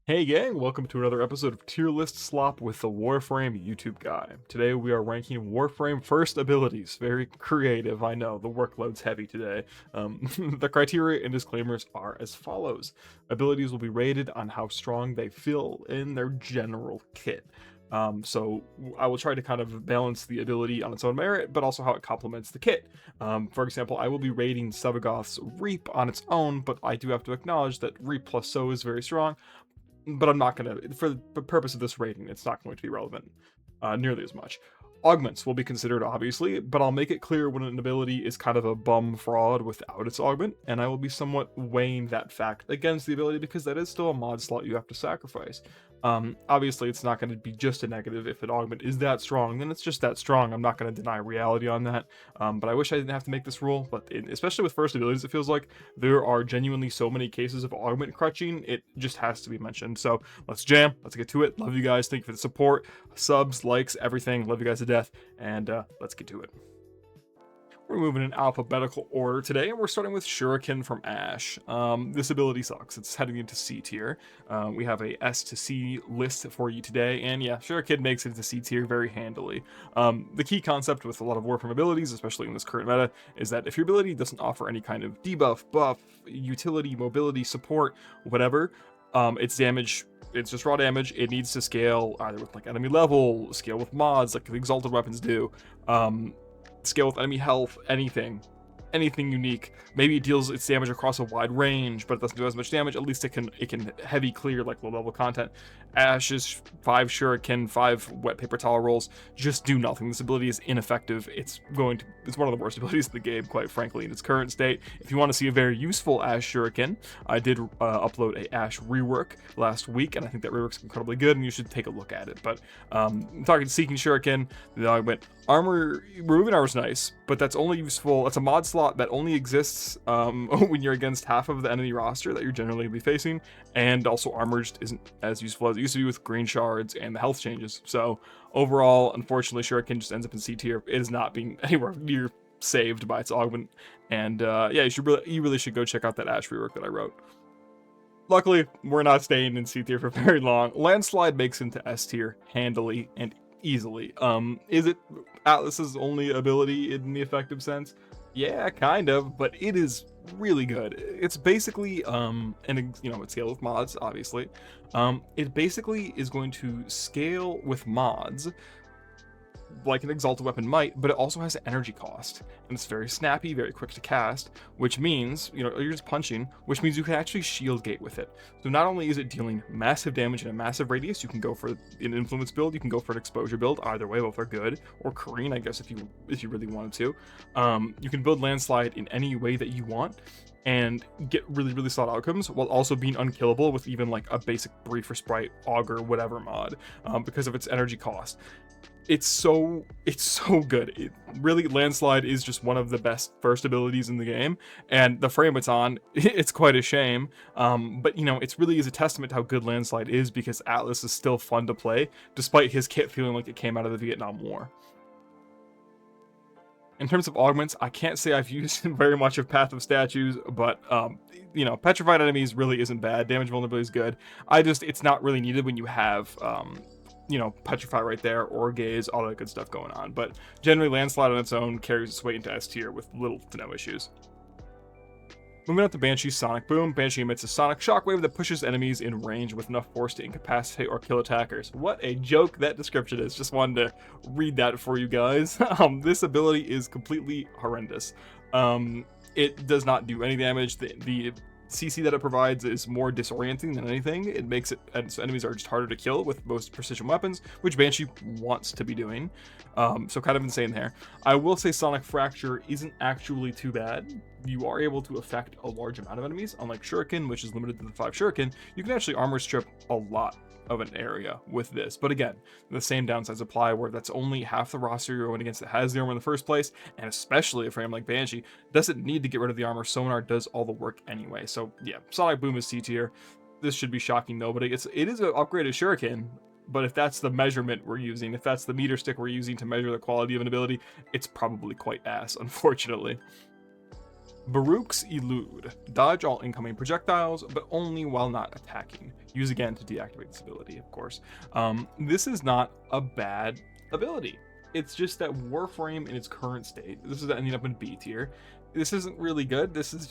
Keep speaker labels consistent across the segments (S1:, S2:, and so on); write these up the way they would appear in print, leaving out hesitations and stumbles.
S1: Hey gang, welcome to another episode of Tier List Slop with the Warframe YouTube guy. Today we are ranking Warframe first abilities. Very creative, I know, the workload's heavy today. The criteria and disclaimers are as follows. Abilities will be rated on how strong they feel in their general kit. So I will try to kind of balance the ability on its own merit, but also how it complements the kit. For example, I will be rating Sevagoth's Reap on its own, but I do have to acknowledge that Reap plus So is very strong, but I'm not going to, for the purpose of this rating, it's not going to be relevant nearly as much. Augments will be considered, obviously, but I'll make it clear when an ability is kind of a bum fraud without its augment, and I will be somewhat weighing that fact against the ability because that is still a mod slot you have to sacrifice. Obviously, it's not going to be just a negative. If an augment is that strong, then it's just that strong. I'm not going to deny reality on that, but I wish I didn't have to make this rule, but especially with first abilities, it feels like there are genuinely so many cases of augment crutching, it just has to be mentioned. So let's jam, let's get to it. Love you guys, thank you for the support, subs, likes, everything. Love you guys to death, and let's get to it. We're moving in alphabetical order today, and we're starting with Shuriken from Ash. This ability sucks. It's heading into C tier. We have a S to C list for you today, and yeah, Shuriken makes it into C tier very handily. The key concept with a lot of Warframe abilities, especially in this current meta, is that if your ability doesn't offer any kind of debuff, buff, utility, mobility, support, whatever, its damage, it's just raw damage. It needs to scale either with like enemy level, scale with mods like the exalted weapons do, scale with enemy health, anything unique. Maybe it deals its damage across a wide range, but it doesn't do as much damage. At least it can heavy clear like low level content. Ash's 5 Shuriken, 5 wet paper towel rolls just do nothing. This ability is ineffective. It's one of the worst abilities in the game, quite frankly, in its current state. If you want to see a very useful Ash Shuriken, I did upload a Ash rework last week, and I think that rework's incredibly good, and you should take a look at it. But I'm talking Seeking Shuriken, the augment armor. Removing armor is nice, but that's only useful. That's a mod slot that only exists when you're against half of the enemy roster that you're generally be facing, and also armor just isn't as useful as it used to be with green shards and the health changes. So overall, unfortunately, Shuriken just ends up in C tier. It is not being anywhere near saved by its augment, and yeah, you really should go check out that Ash rework that I wrote. Luckily, we're not staying in C tier for very long. Landslide makes into S tier handily and easily. Is it Atlas's only ability in the effective sense? Yeah, kind of, but it is really good. It's basically and it scales with mods, obviously. It basically is going to scale with mods like an exalted weapon might, but it also has an energy cost, and it's very snappy, very quick to cast, which means you're just punching, which means you can actually shield gate with it. So not only is it dealing massive damage in a massive radius, you can go for an influence build, you can go for an exposure build. Either way, both are good. Or Kareen, I guess, if you really wanted to. You can build landslide in any way that you want and get really solid outcomes while also being unkillable with even like a basic brief or sprite augur whatever mod, because of its energy cost. It's so good. Landslide is just one of the best first abilities in the game, and the frame it's on, it's quite a shame. But it's really is a testament to how good Landslide is, because Atlas is still fun to play despite his kit feeling like it came out of the Vietnam War. In terms of augments, I can't say I've used very much of Path of Statues, but petrified enemies really isn't bad. Damage vulnerability is good. It's not really needed when you have Petrify right there, or Gaze, all that good stuff going on. But generally, Landslide on its own carries its weight into S tier with little to no issues. Moving on to Banshee's Sonic Boom. Banshee emits a sonic shockwave that pushes enemies in range with enough force to incapacitate or kill attackers. What a joke that description is. Just wanted to read that for you guys. This ability is completely horrendous. It does not do any damage. The CC that it provides is more disorienting than anything. It makes it so enemies are just harder to kill with most precision weapons, which Banshee wants to be doing. So kind of insane there. I will say Sonic Fracture isn't actually too bad. You are able to affect a large amount of enemies. Unlike Shuriken, which is limited to the 5 Shuriken, you can actually armor strip a lot of an area with this. But again, the same downsides apply, where that's only half the roster you're going against that has the armor in the first place, and especially a frame like Banshee doesn't need to get rid of the armor. Sonar does all the work anyway. So yeah, Sonic Boom is C tier. This should be shocking nobody. It is an upgraded Shuriken, but if that's the measurement we're using, if that's the meter stick we're using to measure the quality of an ability, it's probably quite ass, unfortunately. Baruch's Elude. Dodge all incoming projectiles, but only while not attacking. Use again to deactivate this ability, of course. This is not a bad ability. It's just that Warframe in its current state, this is ending up in B tier. This isn't really good. This is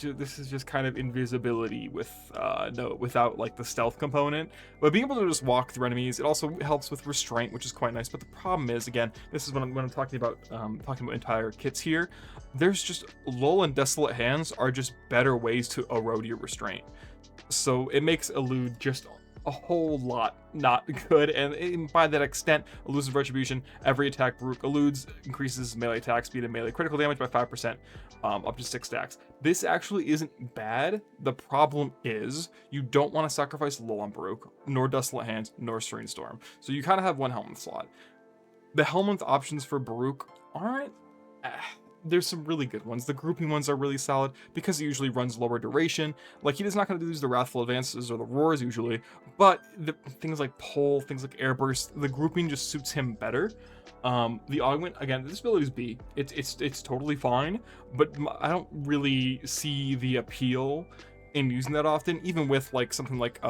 S1: just kind of invisibility with without like the stealth component. But being able to just walk through enemies, it also helps with restraint, which is quite nice. But the problem is, again, this is when I'm talking about entire kits here. There's just Lull and Desolate Hands are just better ways to erode your restraint. So it makes Elude just a whole lot not good, and by that extent, Elusive Retribution, every attack Baruch eludes increases melee attack speed and melee critical damage by 5%, up to 6 stacks. This actually isn't bad. The problem is you don't want to sacrifice Lull on Baruch, nor Desolate Hands, nor Serene Storm. So you kind of have one Helminth slot. The Helminth options for Baruch aren't... There's some really good ones. The grouping ones are really solid because he usually runs lower duration. Like, he's not going to use the Wrathful Advances or the Roars usually, but things like Pull, things like Airburst, the grouping just suits him better. The Augment, again, this ability is B. It's totally fine, but I don't really see the appeal in using that often, even with like something like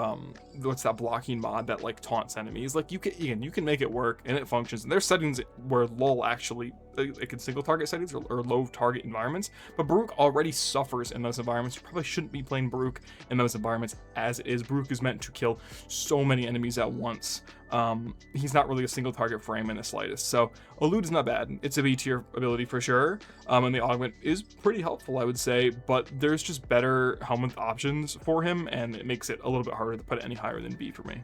S1: what's that blocking mod that like taunts enemies. Like, you can make it work and it functions, and there's settings where Lull actually it can single target settings or low target environments, but Baruch already suffers in those environments. You probably shouldn't be playing Baruch in those environments as it is. Baruch is meant to kill so many enemies at once. He's not really a single target frame in the slightest. So Elude is not bad. It's a B tier ability for sure. And the Augment is pretty helpful, I would say, but there's just better Helminth options for him, and it makes it a little bit harder to put it any higher than B for me.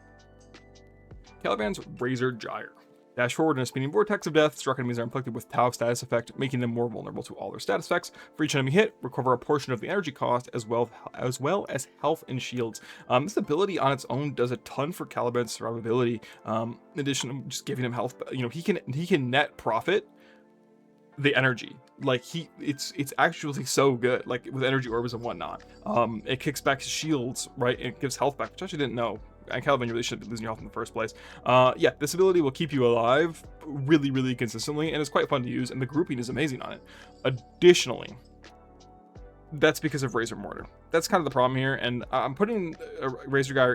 S1: Caliban's Razor Gyre. Dash forward in a spinning vortex of death. Struck enemies are inflicted with Tau status effect, making them more vulnerable to all their status effects. For each enemy hit, recover a portion of the energy cost as well as health and shields. This ability on its own does a ton for Caliban's survivability. In addition to just giving him health, you know, he can net profit the energy. Like, it's actually so good, like with energy orbs and whatnot. It kicks back his shields, right? It gives health back, which I actually didn't know. And Caliban, you really shouldn't be losing your health in the first place. Yeah, this ability will keep you alive really consistently, and it's quite fun to use, and the grouping is amazing on it. Additionally, that's because of Razor Mortar. That's kind of the problem here, and I'm putting Razor Gyre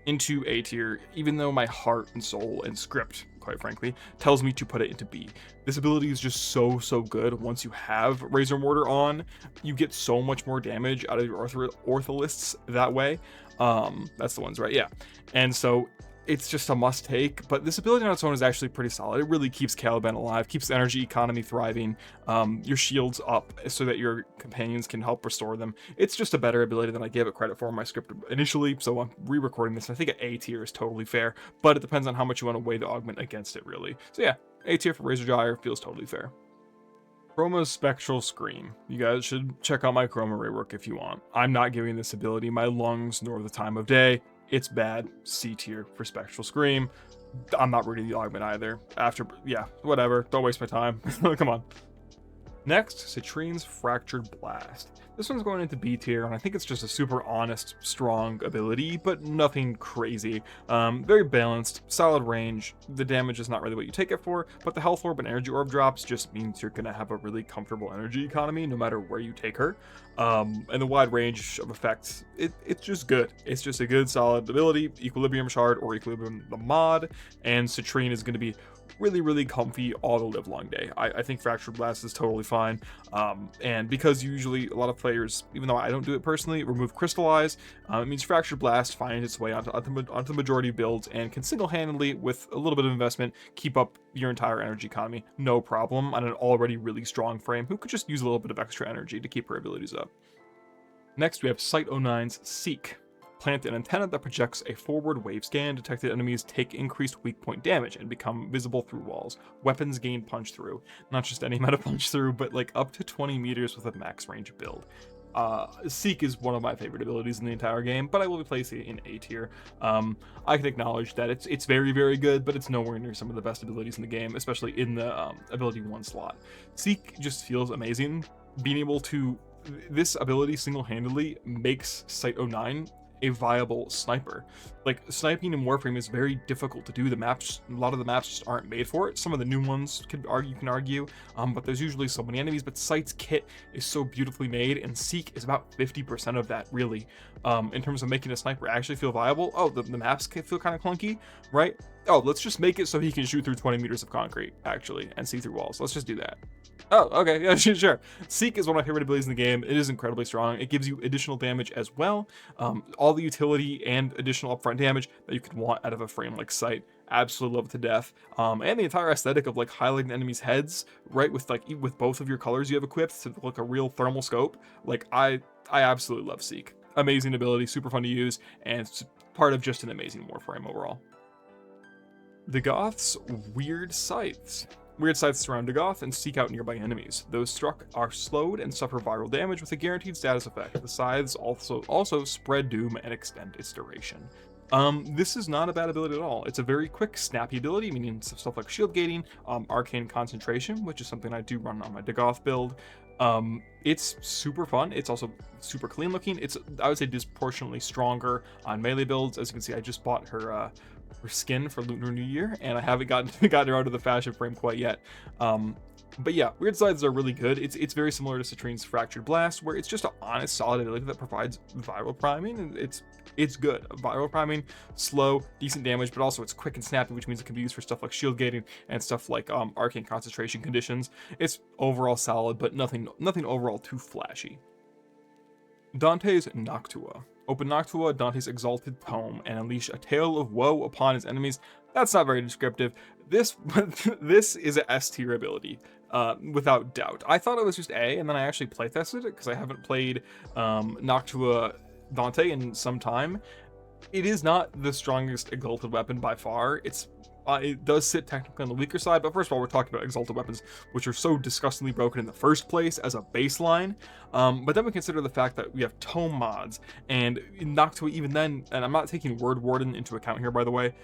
S1: into A tier, even though my heart and soul and script, quite frankly, tells me to put it into B. This ability is just so good. Once you have Razor Mortar on, you get so much more damage out of your ortholists that way. That's the ones, right? Yeah. And so it's just a must take, but this ability on its own is actually pretty solid. It really keeps Caliban alive, keeps the energy economy thriving, your shields up so that your companions can help restore them. It's just a better ability than I gave it credit for in my script initially, so I'm re-recording this, and I think an A tier is totally fair, but it depends on how much you want to weigh the Augment against it, really. So yeah, A tier for Razor Gyre feels totally fair. Chroma's Spectral Scream. You guys should check out my Chroma rework if you want. I'm not giving this ability my lungs nor the time of day. It's bad. C tier for Spectral Scream. I'm not reading the Augment either. Yeah, whatever. Don't waste my time. Come on. Next, Citrine's Fractured Blast. This one's going into B tier, and I think it's just a super honest, strong ability, but nothing crazy. Very balanced, solid range. The damage is not really what you take it for, but the health orb and energy orb drops just means you're gonna have a really comfortable energy economy no matter where you take her. And the wide range of effects, it's just good. It's just a good, solid ability. Equilibrium Shard or Equilibrium the mod, and Citrine is gonna be really comfy all the live long day. I think Fractured Blast is totally fine, and because usually a lot of players, even though I don't do it personally, remove Crystallize, it means Fractured Blast finds its way onto the majority of builds and can single-handedly, with a little bit of investment, keep up your entire energy economy, no problem, on an already really strong frame who could just use a little bit of extra energy to keep her abilities up. Next, we have Site09's Seek. Plant an antenna that projects a forward wave scan. Detected enemies take increased weak point damage and become visible through walls. Weapons gain punch through. Not just any amount of punch through, but like up to 20 meters with a max range build. Seek is one of my favorite abilities in the entire game, but I will be placing it in A tier. I can acknowledge that it's very good, but it's nowhere near some of the best abilities in the game, especially in the ability 1 slot. Seek just feels amazing. Being able to... This ability single-handedly makes Site09 a viable sniper. Like, sniping in Warframe is very difficult to do. A lot of the maps just aren't made for it. Some of the new ones you can argue, but there's usually so many enemies. But Sight's kit is so beautifully made, and Seek is about 50% of that, really. In terms of making a sniper actually feel viable. Oh, the maps can feel kind of clunky, right? Oh, let's just make it so he can shoot through 20 meters of concrete, actually, and see through walls. Let's just do that. Oh, okay, yeah, sure. Seek is one of my favorite abilities in the game. It is incredibly strong. It gives you additional damage as well. All the utility and additional upfront damage that you could want out of a frame like Sight. Absolutely love it to death. And the entire aesthetic of like highlighting enemies' heads, right, with both of your colors you have equipped to look a real thermal scope. Like, I absolutely love Seek. Amazing ability, super fun to use, and it's part of just an amazing Warframe overall. The Goth's Weird Scythes. Weird scythes surround Dagoth and seek out nearby enemies. Those struck are slowed and suffer viral damage with a guaranteed status effect. The scythes also spread doom and extend its duration. This is not a bad ability at all. It's a very quick, snappy ability, meaning stuff like shield gating, arcane concentration, which is something I do run on my Dagoth build. It's super fun. It's also super clean looking. It's, I would say, disproportionately stronger on melee builds. As you can see, I just bought her skin for Lunar New Year, and I haven't gotten her out of the fashion frame quite yet. But yeah, Weird Scythes are really good. It's very similar to Citrine's Fractured Blast, where it's just an honest, solid ability that provides viral priming, and it's good. Viral priming, slow, decent damage, but also it's quick and snappy, which means it can be used for stuff like shield gating and stuff like arcane concentration conditions. It's overall solid, but nothing overall too flashy. Dante's Noctua. Open Noctua, Dante's exalted tome, and unleash a tale of woe upon his enemies. That's not very descriptive. This is an S tier ability, without doubt. I thought it was just A, and then I actually playtested it because I haven't played Noctua Dante in some time. It is not the strongest exalted weapon by far. It does sit technically on the weaker side, but first of all, we're talking about exalted weapons, which are so disgustingly broken in the first place as a baseline. But then we consider the fact that we have tome mods, and in Noctua even then, and I'm not taking Word Warden into account here, by the way,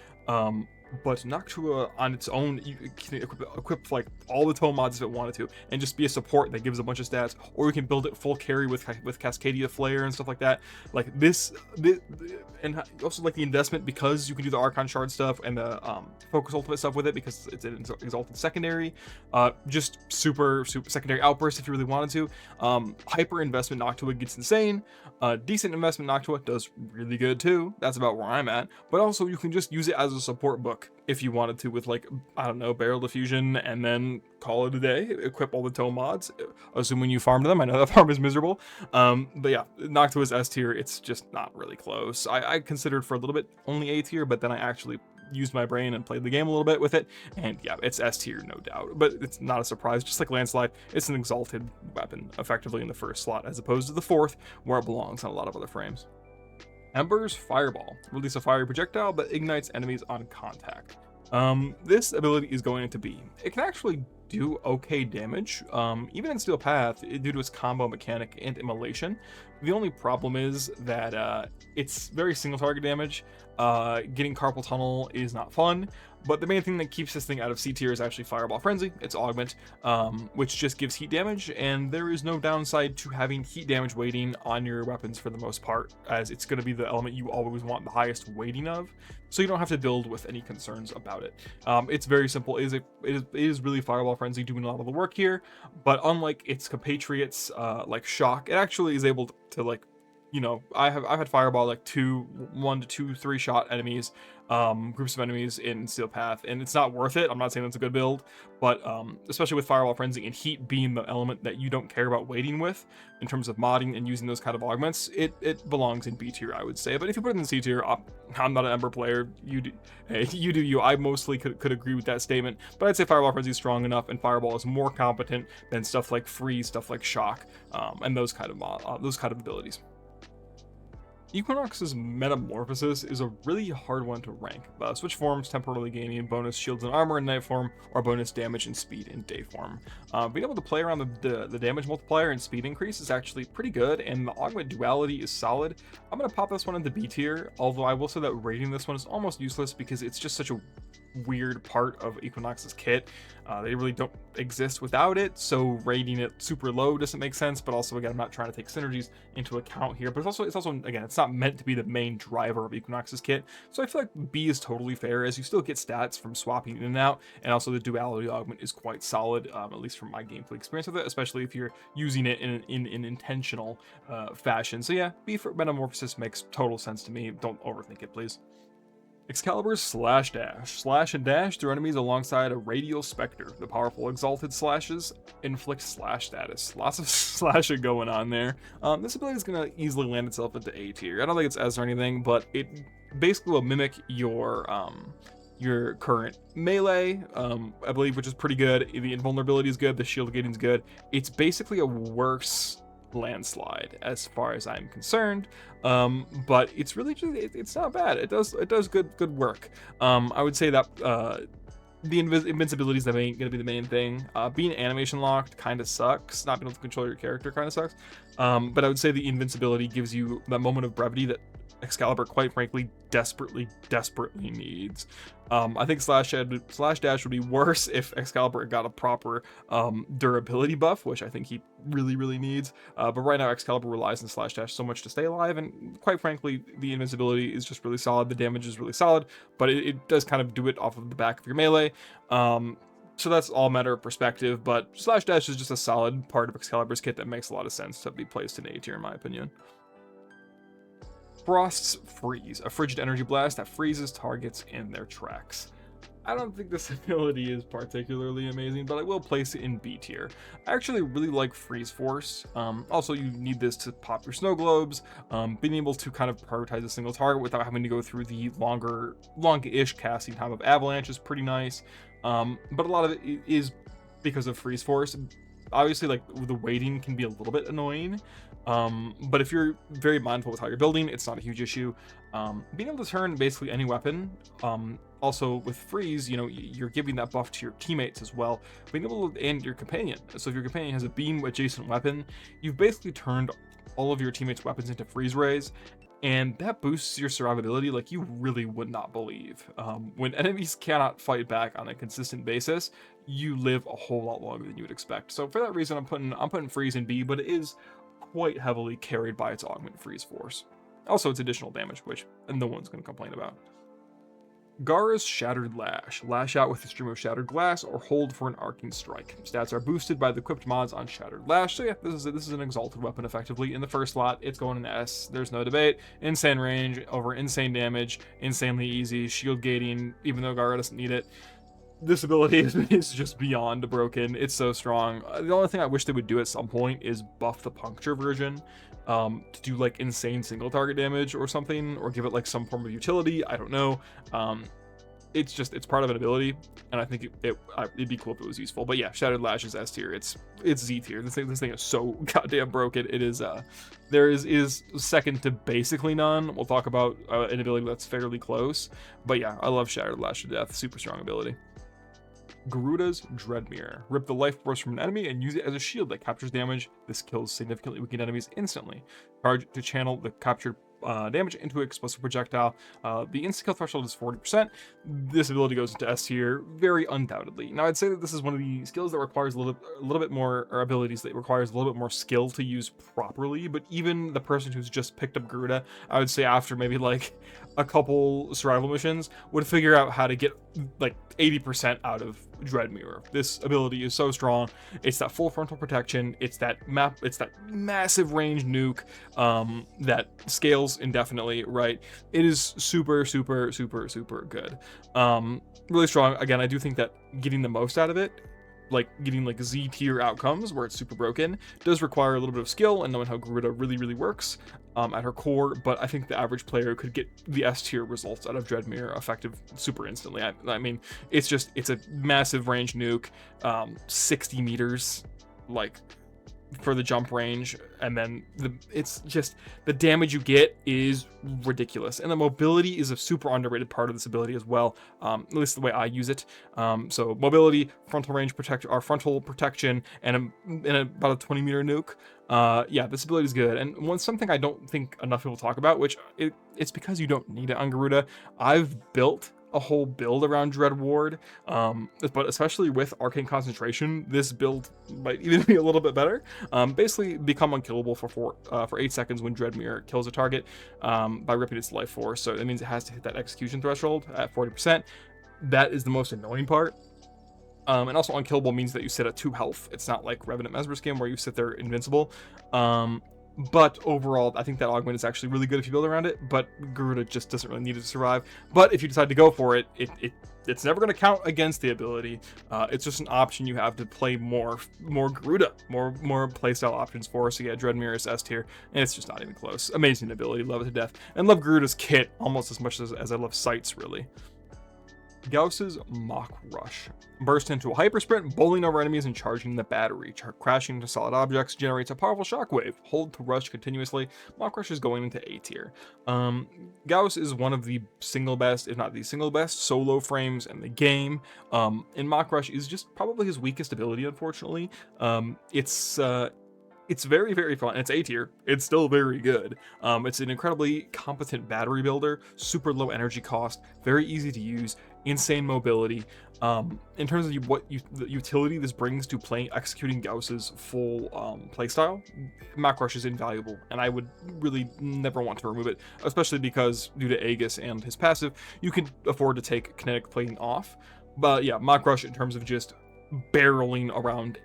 S1: but Noctua on its own, you can equip like all the tome mods if it wanted to, and just be a support that gives a bunch of stats, or we can build it full carry with Cascadia Flare and stuff like that. Like this, and also like the investment, because you can do the Archon Shard stuff and the Focus Ultimate stuff with it because it's an exalted secondary. Just super secondary outburst if you really wanted to. Hyper investment Noctua gets insane. Decent investment Noctua does really good too. That's about where I'm at. But also you can just use it as a support book if you wanted to, with like, I don't know, Barrel Diffusion, and then call it a day. Equip all the tome mods, assuming you farmed them. I know that farm is miserable. But yeah, Noctua's S tier. It's just not really close. I considered for a little bit only A tier, but then I actually used my brain and played the game a little bit with it, and yeah, it's S tier, no doubt. But it's not a surprise. Just like Landslide, it's an exalted weapon, effectively in the first slot, as opposed to the fourth, where it belongs on a lot of other frames. Ember's Fireball. Release a fiery projectile that ignites enemies on contact. This ability is going into B. It can actually do okay damage, even in Steel Path, due to its combo mechanic and immolation. The only problem is that it's very single target damage. Getting Carpal Tunnel is not fun, but the main thing that keeps this thing out of C tier is actually Fireball Frenzy. It's Augment, which just gives heat damage, and there is no downside to having heat damage weighting on your weapons for the most part, as it's going to be the element you always want the highest weighting of, so you don't have to build with any concerns about it. It's very simple. It is really Fireball Frenzy doing a lot of the work here, but unlike its compatriots like Shock, it actually is able to, like, you know, I've had Fireball like 1 to 2, 3 shot enemies, groups of enemies in Steel Path, and it's not worth it. I'm not saying that's a good build, but especially with Fireball Frenzy and Heat being the element that you don't care about waiting with in terms of modding and using those kind of augments, it belongs in B tier, I would say. But if you put it in C tier, I'm not an Ember player. You do you. I mostly could agree with that statement, but I'd say Fireball Frenzy is strong enough, and Fireball is more competent than stuff like Freeze, stuff like Shock, and those kind of abilities. Equinox's Metamorphosis is a really hard one to rank. Switch forms, temporarily gaining bonus shields and armor in night form, or bonus damage and speed in day form. Being able to play around the damage multiplier and speed increase is actually pretty good, and the augment duality is solid. I'm going to pop this one into B tier, although I will say that rating this one is almost useless because it's just such a weird part of Equinox's kit. They really don't exist without it, so rating it super low doesn't make sense. But also, again, I'm not trying to take synergies into account here. But it's also again, it's not meant to be the main driver of Equinox's kit. So I feel like B is totally fair, as you still get stats from swapping in and out, and also the duality augment is quite solid, at least from my gameplay experience with it, especially if you're using it in an intentional fashion. So yeah, B for Metamorphosis makes total sense to me. Don't overthink it, please. Excalibur's Slash Dash. Slash and dash through enemies alongside a Radial Spectre. The powerful exalted slashes inflict slash status. Lots of slashing going on there. This ability is going to easily land itself into A tier. I don't think it's S or anything, but it basically will mimic your current melee, I believe, which is pretty good. The invulnerability is good. The shield gating is good. It's basically a worse landslide as far as I'm concerned, but it's really just it's not bad. It does good work. I would say that the invincibility is going to be the main thing. Being animation locked kind of sucks. Not being able to control your character kind of sucks, but I would say the invincibility gives you that moment of brevity that Excalibur, quite frankly, desperately needs. I think Slash Dash would be worse if Excalibur got a proper durability buff, which I think he really needs. But right now, Excalibur relies on Slash Dash so much to stay alive, and quite frankly, the invincibility is just really solid. The damage is really solid, but it does kind of do it off of the back of your melee. So that's all a matter of perspective, but Slash Dash is just a solid part of Excalibur's kit that makes a lot of sense to be placed in A tier, in my opinion. Frost's Freeze, a frigid energy blast that freezes targets in their tracks. I don't think this ability is particularly amazing, but I will place it in B tier. I actually really like Freeze Force. Also, you need this to pop your snow globes. Being able to kind of prioritize a single target without having to go through the long-ish casting time of Avalanche is pretty nice. But a lot of it is because of Freeze Force. Obviously, like, the waiting can be a little bit annoying. But if you're very mindful with how you're building, it's not a huge issue. Being able to turn basically any weapon, also with Freeze, you know, you're giving that buff to your teammates as well. Being able to, and your companion. So if your companion has a beam adjacent weapon, you've basically turned all of your teammates' weapons into freeze rays, and that boosts your survivability like you really would not believe. When enemies cannot fight back on a consistent basis, you live a whole lot longer than you would expect. So for that reason, I'm putting Freeze in B, but it is quite heavily carried by its augment Freeze Force. Also, it's additional damage, which no one's going to complain about. Gara's Shattered Lash. Lash out with a stream of shattered glass or hold for an arcing strike. Stats are boosted by the equipped mods on Shattered Lash. So yeah, this is an exalted weapon effectively. In the first slot, it's going in S. There's no debate. Insane range over insane damage. Insanely easy. Shield gating, even though Gara doesn't need it. This ability is just beyond broken. It's so strong. The only thing I wish they would do at some point is buff the puncture version to do like insane single target damage or something, or give it like some form of utility. I don't know. It's part of an ability, and I think it'd be cool if it was useful. But yeah, Shattered Lash is S tier. It's Z tier. This thing is so goddamn broken. It is there is second to basically none. We'll talk about an ability that's fairly close. But yeah, I love Shattered Lash to death. Super strong ability. Garuda's Dread Mirror. Rip the life force from an enemy and use it as a shield that captures damage. This kills significantly weakened enemies instantly. Charge to channel the captured damage into an explosive projectile. The instant kill threshold is 40%. This ability goes into S tier very undoubtedly. Now, I'd say that this is one of the skills that requires a little bit more, or abilities that requires a little bit more skill to use properly. But even the person who's just picked up Garuda, I would say after maybe like a couple survival missions, would figure out how to get like 80% out of Dread Mirror. This ability is so strong. It's that full frontal protection. It's that massive range nuke that scales indefinitely, right? It is super good. Really strong. Again, I do think that getting the most out of it, like getting like Z tier outcomes where it's super broken, does require a little bit of skill and knowing how Garuda really works at her core. But I think the average player could get the S tier results out of Dread Mirror effective super instantly. I mean, it's a massive range nuke, 60 meters, like, for the jump range, and then it's just the damage you get is ridiculous, and the mobility is a super underrated part of this ability as well, at least the way I use it. So mobility, frontal range frontal protection, and about a 20 meter nuke. Yeah, this ability is good, and something I don't think enough people talk about, which it's because you don't need it on Garuda. I've built a whole build around Dread Ward, but especially with Arcane Concentration, this build might even be a little bit better. Basically, become unkillable for 8 seconds when Dread Mirror kills a target by ripping its life force. So that means it has to hit that execution threshold at 40%. That is the most annoying part. And also unkillable means that you sit at 2 health. It's not like Revenant Mesmer's game where you sit there invincible. But overall, I think that augment is actually really good if you build around it, but Garuda just doesn't really need it to survive. But if you decide to go for it, it's never going to count against the ability. It's just an option you have to play more Garuda, more playstyle options for. So yeah, Dread Mirror is S tier, and it's just not even close. Amazing ability, love it to death. And love Garuda's kit almost as much as I love Sights, really. Gauss's Mock Rush. Burst into a hyper sprint, bowling over enemies and charging the battery. Crashing into solid objects generates a powerful shockwave. Hold to rush continuously. Mock Rush is going into A tier. Gauss is one of the single best, if not the single best, solo frames in the game. And Mock Rush is just probably his weakest ability, unfortunately. It's very, very fun. It's A tier. It's still very good. It's an incredibly competent battery builder, super low energy cost, very easy to use, insane mobility. In terms of the utility this brings to executing Gauss's full playstyle, Mock Rush is invaluable, and I would really never want to remove it, especially because due to Aegis and his passive, you can afford to take kinetic plating off. But yeah, Mock Rush in terms of just barreling around.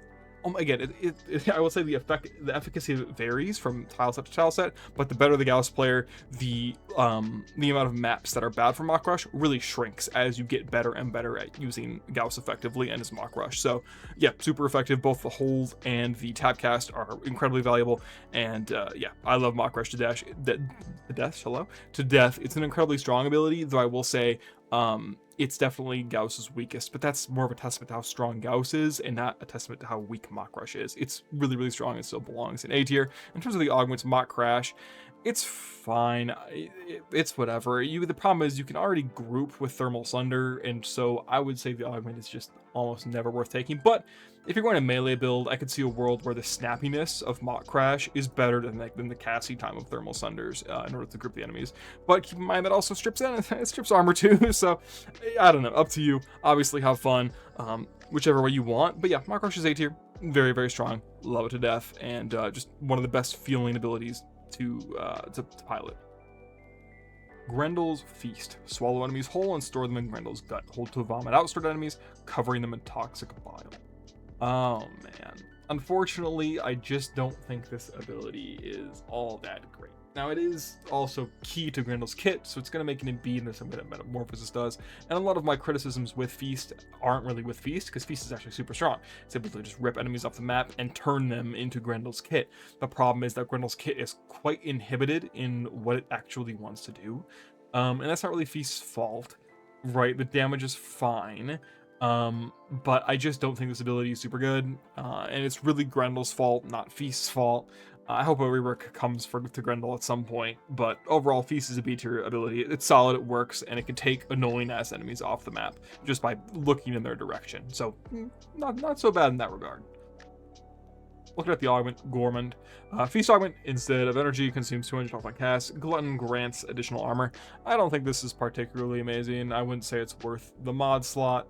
S1: Again, I will say the efficacy of it varies from tile set to tile set, but the better the Gauss player, the amount of maps that are bad for Mock Rush really shrinks as you get better and better at using Gauss effectively and his Mock Rush. So yeah, super effective. Both the hold and the tap cast are incredibly valuable, and yeah, I love Mock Rush to death. It's an incredibly strong ability, though I will say it's definitely Gauss's weakest, but that's more of a testament to how strong Gauss is and not a testament to how weak Mock Rush is. It's really, really strong and still belongs in A tier. In terms of the augments, Mock Crash, it's fine. It's whatever. The problem is you can already group with Thermal Sunder, and so I would say the augment is just almost never worth taking. But if you're going to melee build, I could see a world where the snappiness of Mock Crash is better than the casting time of Thermal Sunders in order to group the enemies. But keep in mind that also strips armor too, so I don't know, up to you. Obviously have fun, whichever way you want. But yeah, Mock Rush is A tier, very, very strong, love it to death, and just one of the best feeling abilities to pilot. Grendel's Feast. Swallow enemies whole and store them in Grendel's gut. Hold to vomit out stored enemies, covering them in toxic bile. Oh man. Unfortunately, I just don't think this ability is all that great. Now, it is also key to Grendel's kit, so it's going to make an B in the same way that Metamorphosis does. And a lot of my criticisms with Feast aren't really with Feast, because Feast is actually super strong. It's able to just rip enemies off the map and turn them into Grendel's kit. The problem is that Grendel's kit is quite inhibited in what it actually wants to do. And that's not really Feast's fault, right? The damage is fine. But I just don't think this ability is super good, and it's really Grendel's fault, not Feast's fault. I hope a rework comes to Grendel at some point, but overall, Feast is a B tier ability. It's solid, it works, and it can take annoying-ass enemies off the map just by looking in their direction. So, not so bad in that regard. Looking at the augment, Gormand. Feast augment, instead of energy, consumes 200 off my cast. Glutton grants additional armor. I don't think this is particularly amazing. I wouldn't say it's worth the mod slot.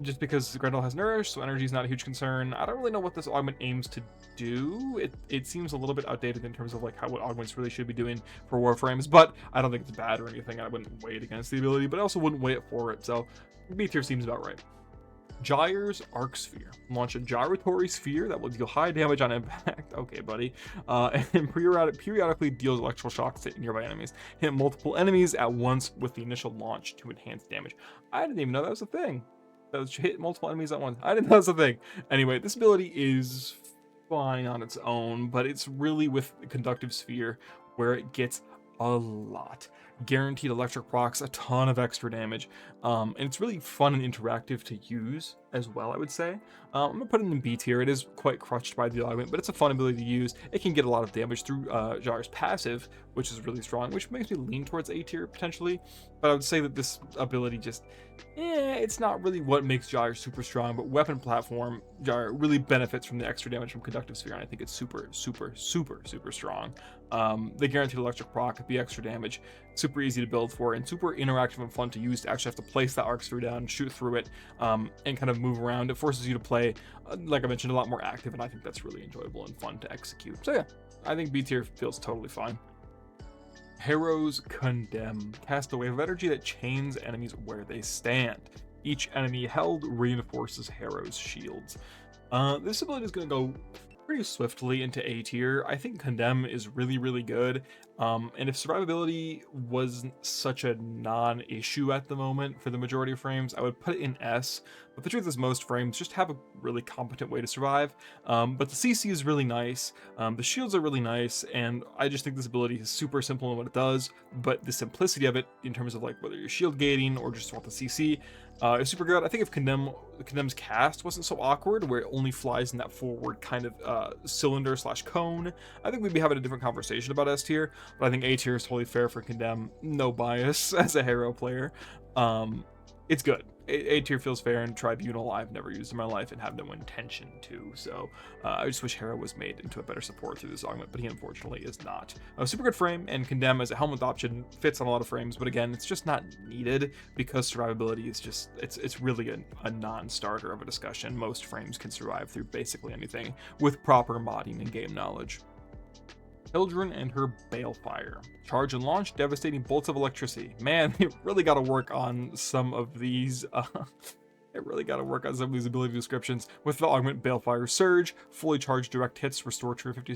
S1: Just because Grendel has Nourish, so energy is not a huge concern. I don't really know what this augment aims to do. It seems a little bit outdated in terms of like what augments really should be doing for Warframes, but I don't think it's bad or anything. I wouldn't weigh it against the ability, but I also wouldn't weigh it for it, so B tier seems about right. Gyre's Arc Sphere. Launch a gyratory sphere that will deal high damage on impact. Okay, buddy. And periodically deals electrical shocks to nearby enemies. Hit multiple enemies at once with the initial launch to enhance damage. I didn't even know that was a thing. That was hit multiple enemies at once. I didn't know that was a thing. Anyway, this ability is fine on its own, but it's really with the Conductive Sphere where it gets a lot. Guaranteed electric procs, a ton of extra damage, and it's really fun and interactive to use as well, I would say. I'm gonna put it in B tier. It is quite crushed by the augment, but it's a fun ability to use. It can get a lot of damage through Gyre's passive, which is really strong, which makes me lean towards A tier potentially, but I would say that this ability just, it's not really what makes Gyre super strong, but weapon platform, Gyre really benefits from the extra damage from Conductive Sphere, and I think it's super, super, super, super strong. They guaranteed electric proc, the extra damage, super easy to build for, and super interactive and fun to use to actually have to place that arc sphere down, shoot through it, and kind of move around. It forces you to play, like I mentioned, a lot more active, and I think that's really enjoyable and fun to execute. So yeah, I think B tier feels totally fine. Harrow's Condemn. Cast a wave of energy that chains enemies where they stand. Each enemy held reinforces Harrow's shields. This ability is going to go pretty swiftly into A tier. I think Condemn is really, really good. And if survivability wasn't such a non-issue at the moment for the majority of frames, I would put it in S. But the truth is most frames just have a really competent way to survive. But the CC is really nice. The shields are really nice. And I just think this ability is super simple in what it does. But the simplicity of it in terms of like whether you're shield gating or just want the CC is super good. I think if Condemn's cast wasn't so awkward, where it only flies in that forward kind of cylinder / cone, I think we'd be having a different conversation about S tier. But I think A tier is totally fair for Condemn. No bias as a Harrow player. It's good. A tier feels fair, and Tribunal I've never used in my life and have no intention to. So I just wish Harrow was made into a better support through this augment, but he unfortunately is not. A super good frame, and Condemn as a helmet option fits on a lot of frames, but again, it's just not needed because survivability is just, it's really a non-starter of a discussion. Most frames can survive through basically anything with proper modding and game knowledge. Hildryn and her Balefire. Charge and launch devastating bolts of electricity. Man, they really got to work on some of these. Ability descriptions. With the augment Balefire Surge, fully charged direct hits restore 250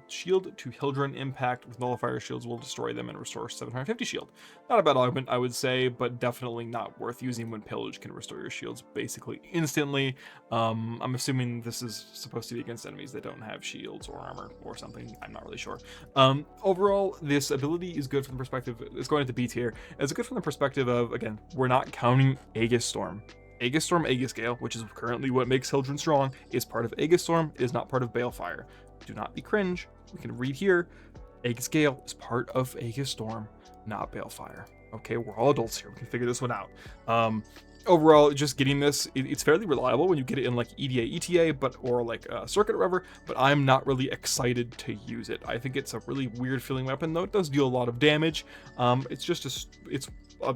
S1: shield to Hildryn impact. With nullifier shields will destroy them and restore 750 shield. Not a bad augment, I would say, but definitely not worth using when Pillage can restore your shields basically instantly. I'm assuming this is supposed to be against enemies that don't have shields or armor or something. I'm not really sure. Overall, this ability is good from the perspective, it's going into B tier. It's good from the perspective of, again, we're not counting Aegis Storm. Aegis Storm, Aegis Gale, which is currently what makes Hildryn strong, is part of Aegis Storm. It is not part of Balefire. Do not be cringe. We can read here. Aegis Gale is part of Aegis Storm, not Balefire. Okay, we're all adults here. We can figure this one out. Overall, just getting this, it's fairly reliable when you get it in like EDA, ETA, or like Circuit or whatever, but I'm not really excited to use it. I think it's a really weird feeling weapon, though it does deal a lot of damage. It's just it's a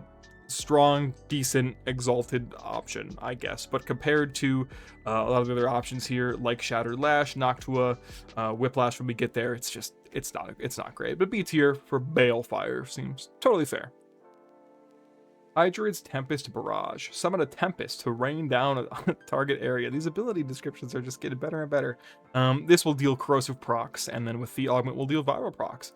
S1: strong, decent, exalted option, I guess. But compared to a lot of the other options here, like Shattered Lash, Noctua, Whiplash, when we get there, it's not great. But B tier for Balefire seems totally fair. Hydroid's Tempest Barrage. Summon a Tempest to rain down on a target area. These ability descriptions are just getting better and better. This will deal corrosive procs, and then with the augment will deal viral procs.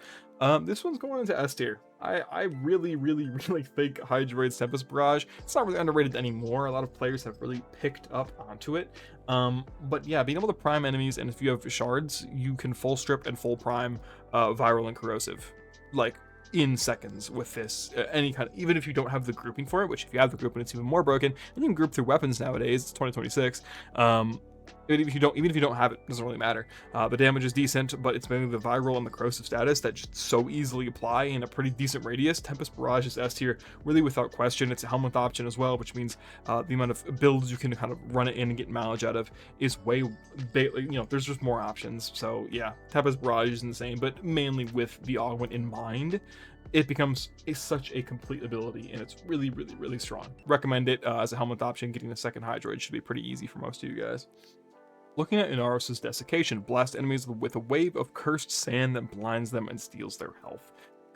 S1: This one's going into S tier. I really think Hydroid's Tempest Barrage, it's not really underrated anymore. A lot of players have really picked up onto it. But yeah, being able to prime enemies, and if you have shards, you can full strip and full prime viral and corrosive. Like, in seconds with this, any kind of, even if you don't have the grouping for it, which if you have the grouping, it's even more broken, and you can group through weapons nowadays. It's 2026. Even if you don't have it, it doesn't really matter. The damage is decent, but it's mainly the viral and the corrosive status that just so easily apply in a pretty decent radius. Tempest Barrage is S tier, really without question. It's a helmet option as well, which means the amount of builds you can kind of run it in and get mileage out of is there's just more options. So yeah, Tempest Barrage is insane, but mainly with the augment in mind, it becomes such a complete ability, and it's really strong. Recommend it as a helmet option. Getting the second Hydroid should be pretty easy for most of you guys. Looking at Inaros' Desiccation, blast enemies with a wave of cursed sand that blinds them and steals their health.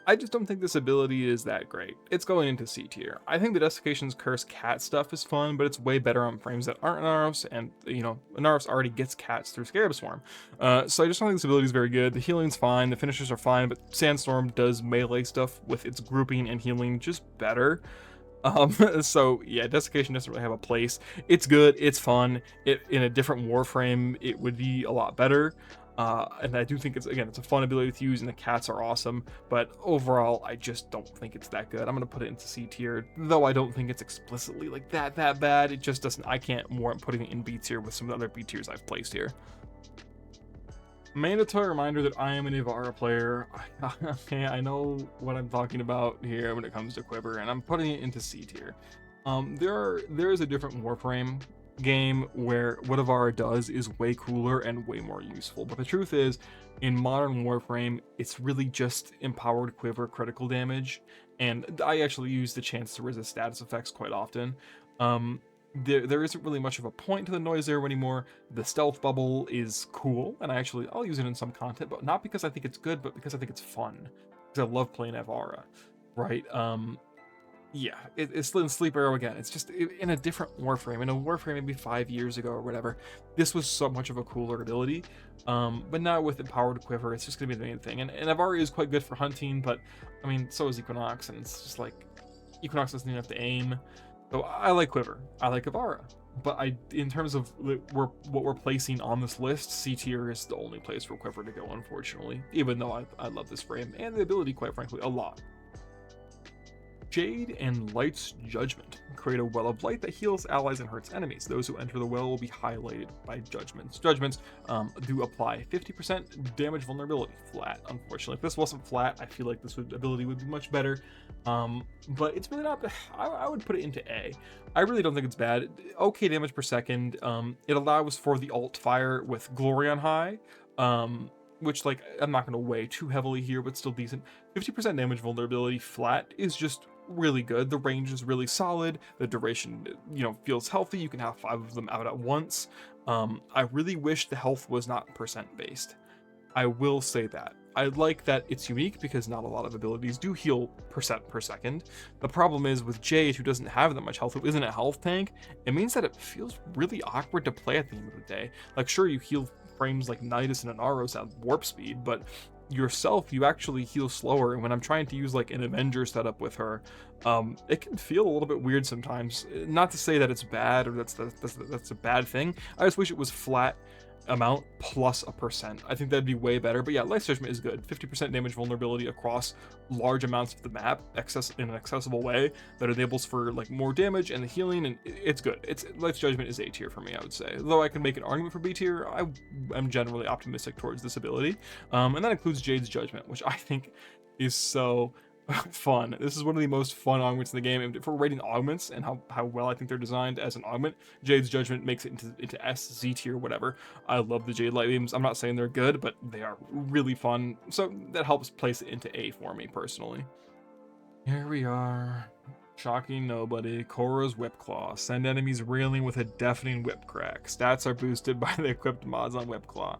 S1: I just don't think this ability is that great. It's going into C tier. I think the Desiccation's cursed cat stuff is fun, but it's way better on frames that aren't Inaros, and Inaros already gets cats through Scarab Swarm. So I just don't think this ability is very good. The healing's fine, the finishers are fine, but Sandstorm does melee stuff with its grouping and healing just better. So yeah, Desiccation doesn't really have a place. It's good, it's fun. In a different Warframe, it would be a lot better. And I do think it's a fun ability to use, and the cats are awesome. But overall, I just don't think it's that good. I'm gonna put it into C tier, though I don't think it's explicitly like that bad. It just doesn't. I can't warrant putting it in B tier with some of the other B tiers I've placed here. Mandatory reminder that I am an Ivara player. Okay, I know what I'm talking about here when it comes to Quiver, and I'm putting it into C tier. There is a different Warframe game where what Avara does is way cooler and way more useful. But the truth is, in modern Warframe, it's really just empowered quiver critical damage, and I actually use the chance to resist status effects quite often. Um, there isn't really much of a point to the noise arrow anymore. The stealth bubble is cool, and I'll use it in some content, but not because I think it's good, but because I think it's fun. Because I love playing Avara, right? Yeah, it's in Sleep Arrow again. It's just in a different Warframe. In a Warframe maybe 5 years ago or whatever, this was so much of a cooler ability. But now with Empowered Quiver, it's just going to be the main thing. And Avari is quite good for hunting, but I mean, so is Equinox, and it's just like Equinox doesn't even have to aim. So I like Quiver. I like Avara. But in terms of what we're placing on this list, C tier is the only place for Quiver to go, unfortunately. Even though I love this frame and the ability, quite frankly, a lot. Jade and Light's Judgment. Create a well of light that heals allies and hurts enemies. Those who enter the well will be highlighted by judgments. Judgments do apply 50% damage vulnerability. Flat, unfortunately. If this wasn't flat, I feel like this ability would be much better. But it's really not. I would put it into A. I really don't think it's bad. Okay damage per second. It allows for the alt fire with Glory on high. Which, like, I'm not going to weigh too heavily here, but still decent. 50% damage vulnerability flat is just really good. The range is really solid. The duration, feels healthy. You can have 5 of them out at once. I really wish the health was not percent based. I will say that. I like that it's unique because not a lot of abilities do heal percent per second. The problem is with Jade, who doesn't have that much health, who isn't a health tank, it means that it feels really awkward to play at the end of the day. Like, sure, you heal frames like Nidus and Inaros at warp speed, but yourself, you actually heal slower. And when I'm trying to use like an Avenger setup with her, it can feel a little bit weird sometimes. Not to say that it's bad or that's a bad thing. I just wish it was flat amount plus a percent. I think that'd be way better. But yeah, Light's Judgment is good. 50% damage vulnerability across large amounts of the map, in an accessible way that enables for like more damage and the healing, and it's good. Light's Judgment is A tier for me, I would say. Though I can make an argument for B tier, I'm generally optimistic towards this ability. And that includes Jade's Judgment, which I think is so fun. This is one of the most fun augments in the game. And for rating augments and how well I think they're designed as an augment, Jade's Judgment makes it into S, Z tier, whatever. I love the Jade Light Beams. I'm not saying they're good, but they are really fun. So that helps place it into A for me personally. Here we are. Shocking nobody. Korra's Whip Claw. Send enemies reeling with a deafening whip crack. Stats are boosted by the equipped mods on Whip Claw.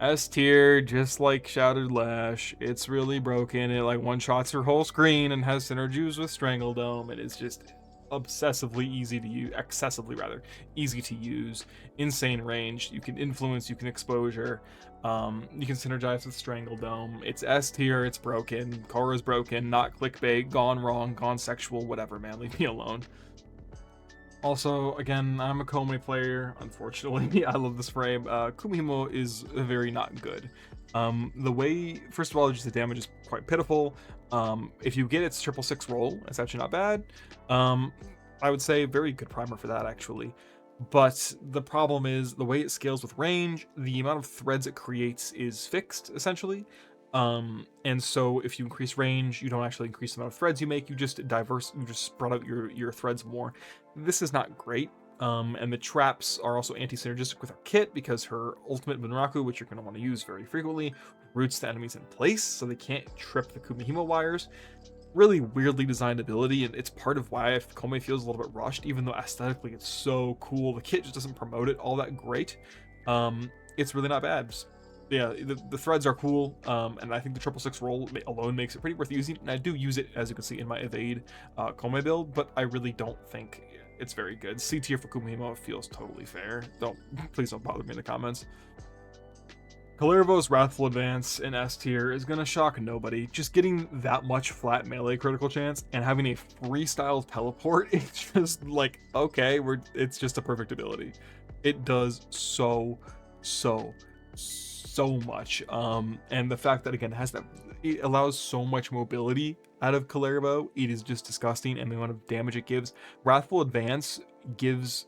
S1: S tier, just like Shattered Lash. It's really broken. It like one-shots your whole screen and has synergies with Strangle Dome. It is just obsessively easy to use, excessively rather, easy to use. Insane range. You can influence, you can exposure. You can synergize with Strangle Dome. It's S tier, it's broken. Korra's broken, not clickbait, gone wrong, gone sexual, whatever, man. Leave me alone. Also, again, I'm a Komei player, unfortunately. I love this frame. Kumihimo is very not good. The way, first of all, just the damage is quite pitiful. If you get its 666 roll, it's actually not bad. I would say very good primer for that, actually. But the problem is the way it scales with range, the amount of threads it creates is fixed, essentially. And so if you increase range, you don't actually increase the amount of threads you make, you just spread out your threads more. This is not great. And the traps are also anti-synergistic with her kit because her ultimate Bunraku, which you're going to want to use very frequently, roots the enemies in place so they can't trip the Kumihimo wires. Really weirdly designed ability, and it's part of why Komei feels a little bit rushed, even though aesthetically it's so cool. The kit just doesn't promote it all that great. It's really not bad. Yeah, the threads are cool, and I think the 666 roll alone makes it pretty worth using, and I do use it, as you can see, in my Evade Komei build, but I really don't think it's very good. C tier for Kumihimo feels totally fair. Please don't bother me in the comments. Kalervo's Wrathful Advance in S tier is gonna shock nobody. Just getting that much flat melee critical chance and having a freestyle teleport, it's just like, okay, it's just a perfect ability. It does so much. And the fact that, again, it allows so much mobility out of Kalervo, it is just disgusting. And the amount of damage it gives. Wrathful Advance gives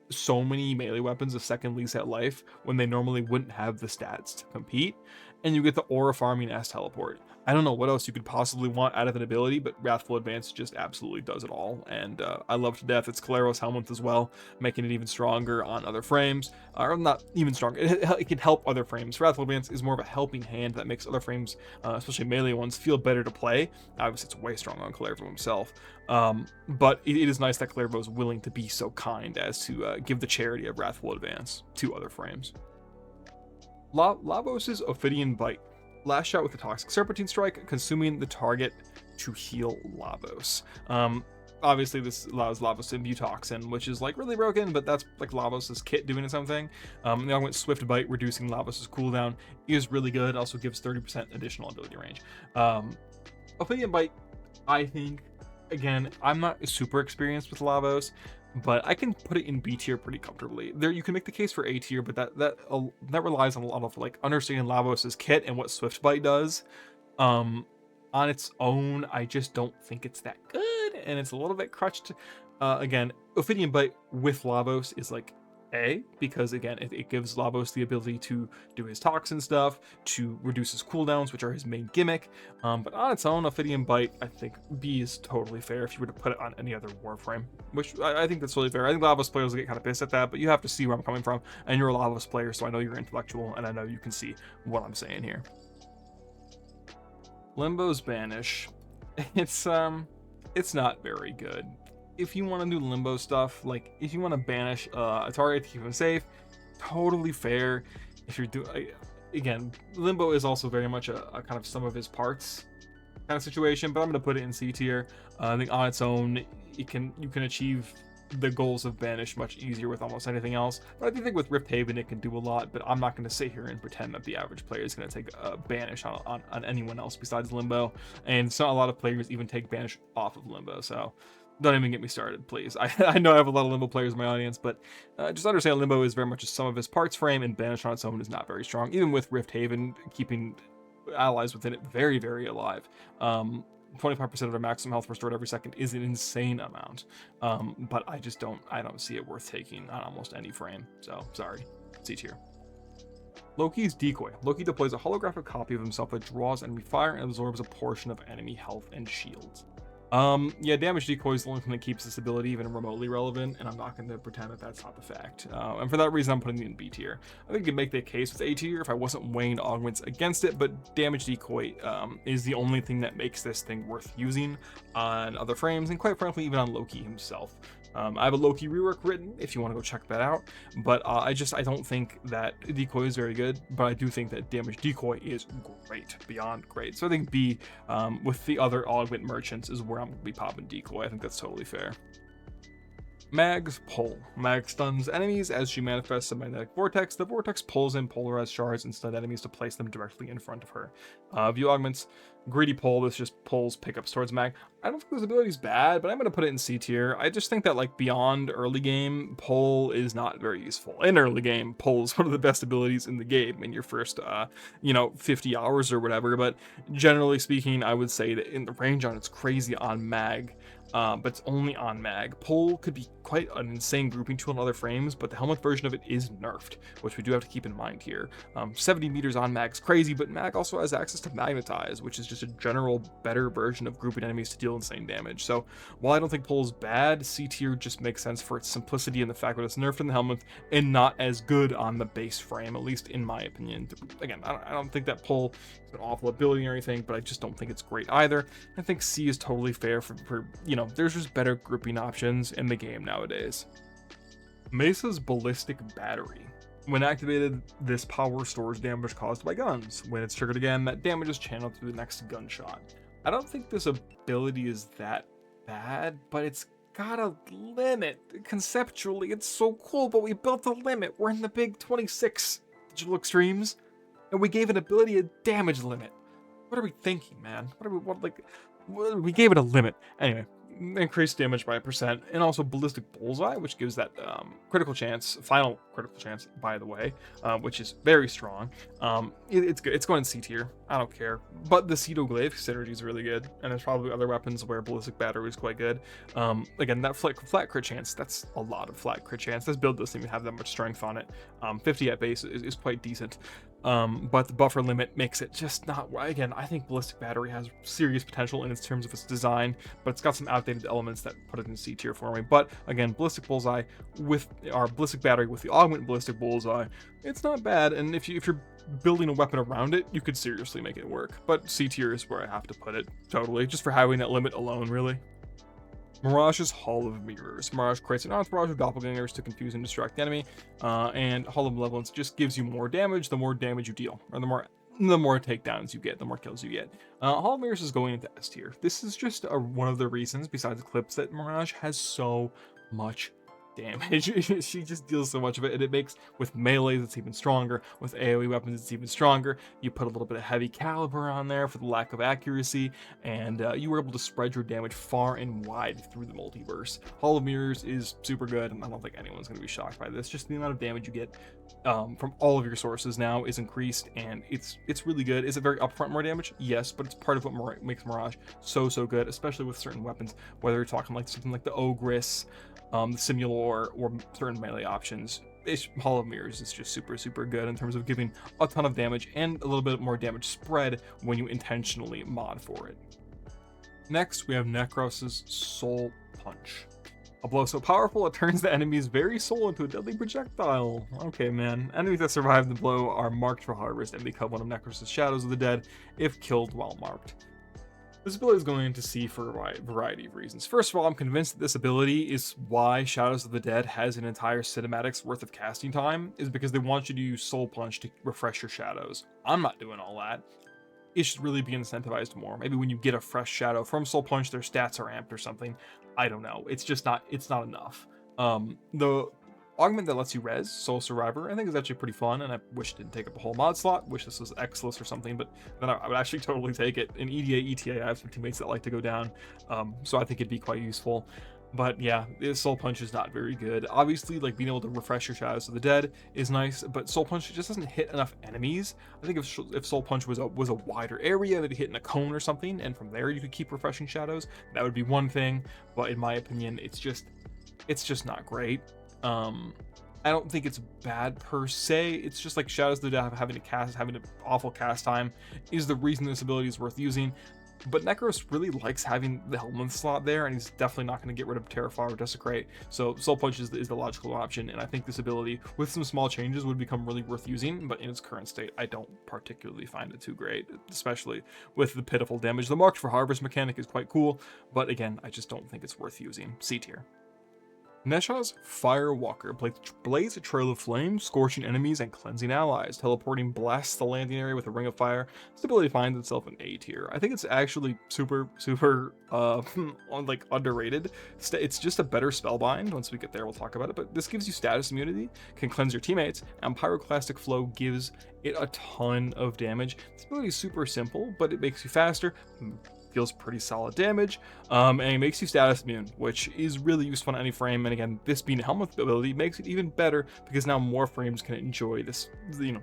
S1: so many melee weapons a second lease at life when they normally wouldn't have the stats to compete, and you get the aura farming S teleport. I don't know what else you could possibly want out of an ability, but Wrathful Advance just absolutely does it all, and I love to death its Kaleros Helmet as well, making it even stronger on other frames, or not even stronger, it can help other frames. Wrathful Advance is more of a helping hand that makes other frames, especially melee ones, feel better to play. Obviously, it's way stronger on Kalervo himself, but it is nice that Kalervo is willing to be so kind as to give the charity of Wrathful Advance to other frames. Lavos' Ophidian Bite. Last shot with the Toxic Serpentine Strike, consuming the target to heal Lavos. Obviously, this allows Lavos to imbue Toxin, which is like really broken, but that's like Lavos' kit doing something. The augment Swift Bite, reducing Lavos' cooldown, is really good. Also gives 30% additional ability range. Ophidian Bite, I think, again, I'm not super experienced with Lavos, but I can put it in B tier pretty comfortably. There, you can make the case for A tier, but that relies on a lot of like understanding Lavos' kit and what Swift Bite does. On its own, I just don't think it's that good, and it's a little bit crutched. Again, Ophidian Bite with Lavos is like A, because again, it gives Lavos the ability to do his toxin stuff, to reduce his cooldowns, which are his main gimmick. But on its own, Ophidian Bite, I think B is totally fair if you were to put it on any other Warframe, which I think that's totally fair. I think Lavos players will get kind of pissed at that, but you have to see where I'm coming from, and you're a Lavos player, so I know you're intellectual, and I know you can see what I'm saying here. Limbo's Banish. It's not very good. If you want to do limbo stuff, like if you want to banish a target to keep him safe, totally fair. If you're doing, again, limbo is also very much a kind of sum of his parts kind of situation, but I'm going to put it in C tier. I think on its own, you can achieve the goals of banish much easier with almost anything else. But I do think with Rift Haven it can do a lot, but I'm not going to sit here and pretend that the average player is going to take a banish on anyone else besides limbo, and it's not a lot of players even take banish off of limbo, so don't even get me started, please. I know I have a lot of limbo players in my audience, but just understand limbo is very much a sum of his parts frame, and banish on its own is not very strong, even with Rift Haven keeping allies within it very, very alive. 25% of their maximum health restored every second is an insane amount, but I don't see it worth taking on almost any frame, so sorry. C tier. Loki's Decoy. Loki deploys a holographic copy of himself that draws enemy fire and absorbs a portion of enemy health and shields. Yeah, damage decoy is the only thing that keeps this ability even remotely relevant, and I'm not going to pretend that that's not the fact. And for that reason, I'm putting it in B tier. I think you could make the case with A tier if I wasn't weighing augments against it, but damage decoy is the only thing that makes this thing worth using on other frames, and quite frankly, even on Loki himself. I have a Loki rework written if you want to go check that out, but I don't think that decoy is very good, but I do think that damage decoy is great, beyond great. So I think B, with the other augment merchants, is where I'm going to be popping decoy. I think that's totally fair. Mag's Pull. Mag stuns enemies as she manifests a magnetic vortex. The vortex pulls in polarized shards and stun enemies to place them directly in front of her. View augments. Greedy Pull. This just pulls pickups towards Mag. I don't think this ability is bad, but I'm going to put it in C tier. I just think that like beyond early game, Pull is not very useful. In early game, Pull is one of the best abilities in the game in your first, 50 hours or whatever. But generally speaking, I would say that in the range on it's crazy on Mag. But it's only on Mag. Pull could be quite an insane grouping tool in other frames, but the helmet version of it is nerfed, which we do have to keep in mind here. 70 meters on Mag's crazy, but Mag also has access to Magnetize, which is just a general better version of grouping enemies to deal insane damage. So while I don't think Pull is bad, C tier just makes sense for its simplicity and the fact that it's nerfed in the helmet and not as good on the base frame, at least in my opinion. Again, I don't think that Pull is an awful ability or anything, but I just don't think it's great either. I think C is totally fair for there's just better grouping options in the game nowadays. Mesa's Ballistic Battery. When activated, this power stores damage caused by guns. When it's triggered again, that damage is channeled through the next gunshot. I don't think this ability is that bad, but it's got a limit. Conceptually, it's so cool, but we built a limit. We're in the big 26 digital extremes, and we gave an ability a damage limit. What are we thinking, man? We gave it a limit. Anyway, increased damage by 1%, and also Ballistic Bullseye, which gives that critical chance, final critical chance, by the way, which is very strong. It's good. It's going in C tier. I don't care. But the Cedo Glaive synergy is really good, and there's probably other weapons where Ballistic Battery is quite good. Again, that flat crit chance, that's a lot of flat crit chance. This build doesn't even have that much strength on it. 50 at base is quite decent. but the buffer limit makes it just not. Again, I think Ballistic Battery has serious potential in its terms of its design, but it's got some outdated elements that put it in C tier for me. But again, Ballistic Bullseye with our Ballistic Battery with the Augment Ballistic Bullseye, it's not bad. And if you're building a weapon around it, you could seriously make it work. But C tier is where I have to put it, totally, just for having that limit alone, really. Mirage's Hall of Mirrors. Mirage creates an entourage of doppelgangers to confuse and distract the enemy, and Hall of Malevolence just gives you more damage the more damage you deal, or the more takedowns you get, the more kills you get. Hall of Mirrors is going into S tier. This is just one of the reasons, besides Eclipse, that Mirage has so much damage. She just deals so much of it, and it makes, with melees it's even stronger, with AoE weapons it's even stronger. You put a little bit of heavy caliber on there for the lack of accuracy, and you were able to spread your damage far and wide through the multiverse. Hall of Mirrors is super good, and I don't think anyone's going to be shocked by this. Just the amount of damage you get from all of your sources now is increased, and it's really good. Is it very upfront more damage? Yes, but it's part of what makes Mirage so good, especially with certain weapons, whether you're talking like something like the Ogress, the Simulor, or certain melee options. Hall of Mirrors is just super good in terms of giving a ton of damage and a little bit more damage spread when you intentionally mod for it. Next, we have Necros's Soul Punch. A blow so powerful it turns the enemy's very soul into a deadly projectile. Okay, man. Enemies that survive the blow are marked for harvest and become one of Necros's Shadows of the Dead if killed while marked. This ability is going to C for a variety of reasons. First of all, I'm convinced that this ability is why Shadows of the Dead has an entire cinematic's worth of casting time, is because they want you to use Soul Punch to refresh your shadows. I'm not doing all that. It should really be incentivized more. Maybe when you get a fresh shadow from Soul Punch, their stats are amped or something. I don't know. It's not enough. The augment that lets you res, Soul Survivor, I think is actually pretty fun, and I wish it didn't take up a whole mod slot. Wish this was X-list or something, but then I would actually totally take it. In EDA, ETA, I have some teammates that like to go down, so I think it'd be quite useful. But yeah, Soul Punch is not very good. Obviously, like being able to refresh your Shadows of the Dead is nice, but Soul Punch just doesn't hit enough enemies. I think if Soul Punch was a wider area that it hit in a cone or something, and from there you could keep refreshing shadows, that would be one thing. But in my opinion, it's just not great. I don't think it's bad per se. It's just like Shadows of the Dead having an awful cast time is the reason this ability is worth using. But Necros really likes having the Helmeth slot there, and he's definitely not going to get rid of Terrafire or Desecrate. So Soul Punch is the logical option, and I think this ability, with some small changes, would become really worth using. But in its current state, I don't particularly find it too great, especially with the pitiful damage. The Marked for Harvest mechanic is quite cool, but again, I just don't think it's worth using. C tier. Nesha's Firewalker blades a trail of flame, scorching enemies and cleansing allies. Teleporting blasts the landing area with a ring of fire. This ability finds itself in A tier. I think it's actually super like underrated. It's just a better spellbind. Once we get there, we'll talk about it. But this gives you status immunity, can cleanse your teammates, and Pyroclastic Flow gives it a ton of damage. This ability is super simple, but it makes you faster. Deals pretty solid damage, and it makes you status immune, which is really useful on any frame. And again, this being a Helmeth ability makes it even better because now more frames can enjoy this,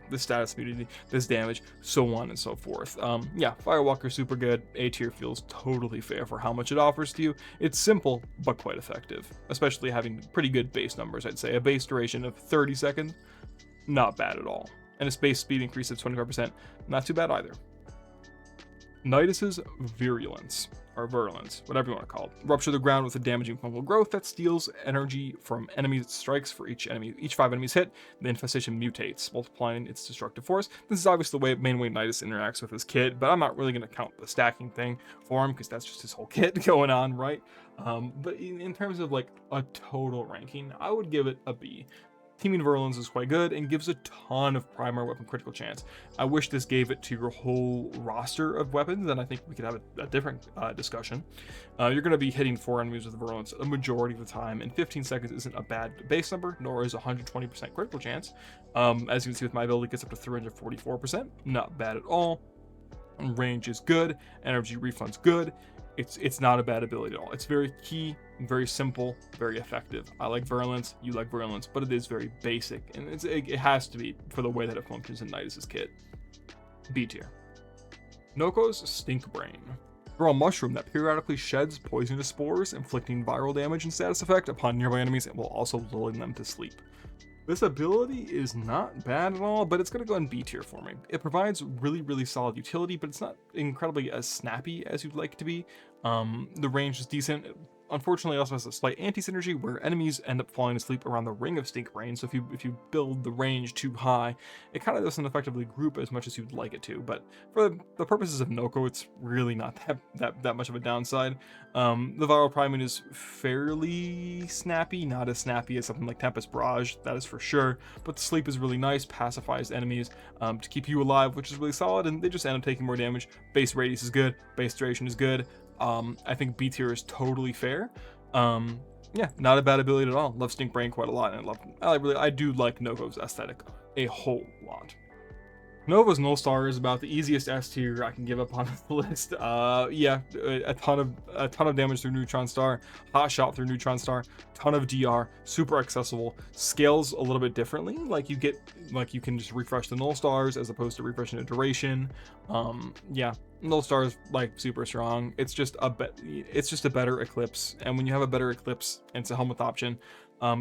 S1: this status immunity, this damage, so on and so forth. Yeah, Firewalker super good. A tier feels totally fair for how much it offers to you. It's simple but quite effective, especially having pretty good base numbers. I'd say a base duration of 30 seconds, not bad at all, and a base speed increase of 25%, not too bad either. Nidus's Virulence, or Virulence, whatever you want to call it. Rupture the ground with a damaging fungal growth that steals energy from enemies it strikes for each 5 enemies hit. The infestation mutates, multiplying its destructive force. This is obviously the main way Nidus interacts with his kit, but I'm not really going to count the stacking thing for him because that's just his whole kit going on, right? But in terms of like a total ranking, I would give it a B. Teaming Virulence is quite good and gives a ton of primary weapon critical chance. I wish this gave it to your whole roster of weapons, and I think we could have a different discussion. You're going to be hitting 4 enemies with Virulence a majority of the time, and 15 seconds isn't a bad base number, nor is 120% critical chance. As you can see with my ability, it gets up to 344%. Not bad at all. Range is good. Energy refund's good. It's not a bad ability at all. It's very key, very simple, very effective. I like Virulence, you like Virulence, but it is very basic, and it has to be for the way that it functions in Nidus's kit. B tier. Noko's Stink Brain. Grow a mushroom that periodically sheds poisonous spores, inflicting viral damage and status effect upon nearby enemies, and will also lulling them to sleep. This ability is not bad at all, but it's going to go in B tier for me. It provides really solid utility, but it's not incredibly as snappy as you'd like it to be. The range is decent. Unfortunately, it also has a slight anti-synergy where enemies end up falling asleep around the ring of stink rain. So if you build the range too high, it kind of doesn't effectively group as much as you'd like it to. But for the purposes of Noko, it's really not that much of a downside. The viral priming is fairly snappy, not as snappy as something like Tempest Barrage, that is for sure. But the sleep is really nice, pacifies enemies to keep you alive, which is really solid, and they just end up taking more damage. Base radius is good, base duration is good. I think B tier is totally fair. Yeah, not a bad ability at all. Love Stink Brain quite a lot, and I do like Novo's aesthetic a whole lot. Nova's Null Star is about the easiest S tier I can give up on the list. Yeah, a ton of damage through Neutron Star, hot shot through Neutron Star, ton of DR, super accessible, scales a little bit differently. Like you can just refresh the Null Stars as opposed to refreshing the duration. Yeah, Null Star is like super strong. It's just a better Eclipse, and when you have a better Eclipse and it's a helmet option,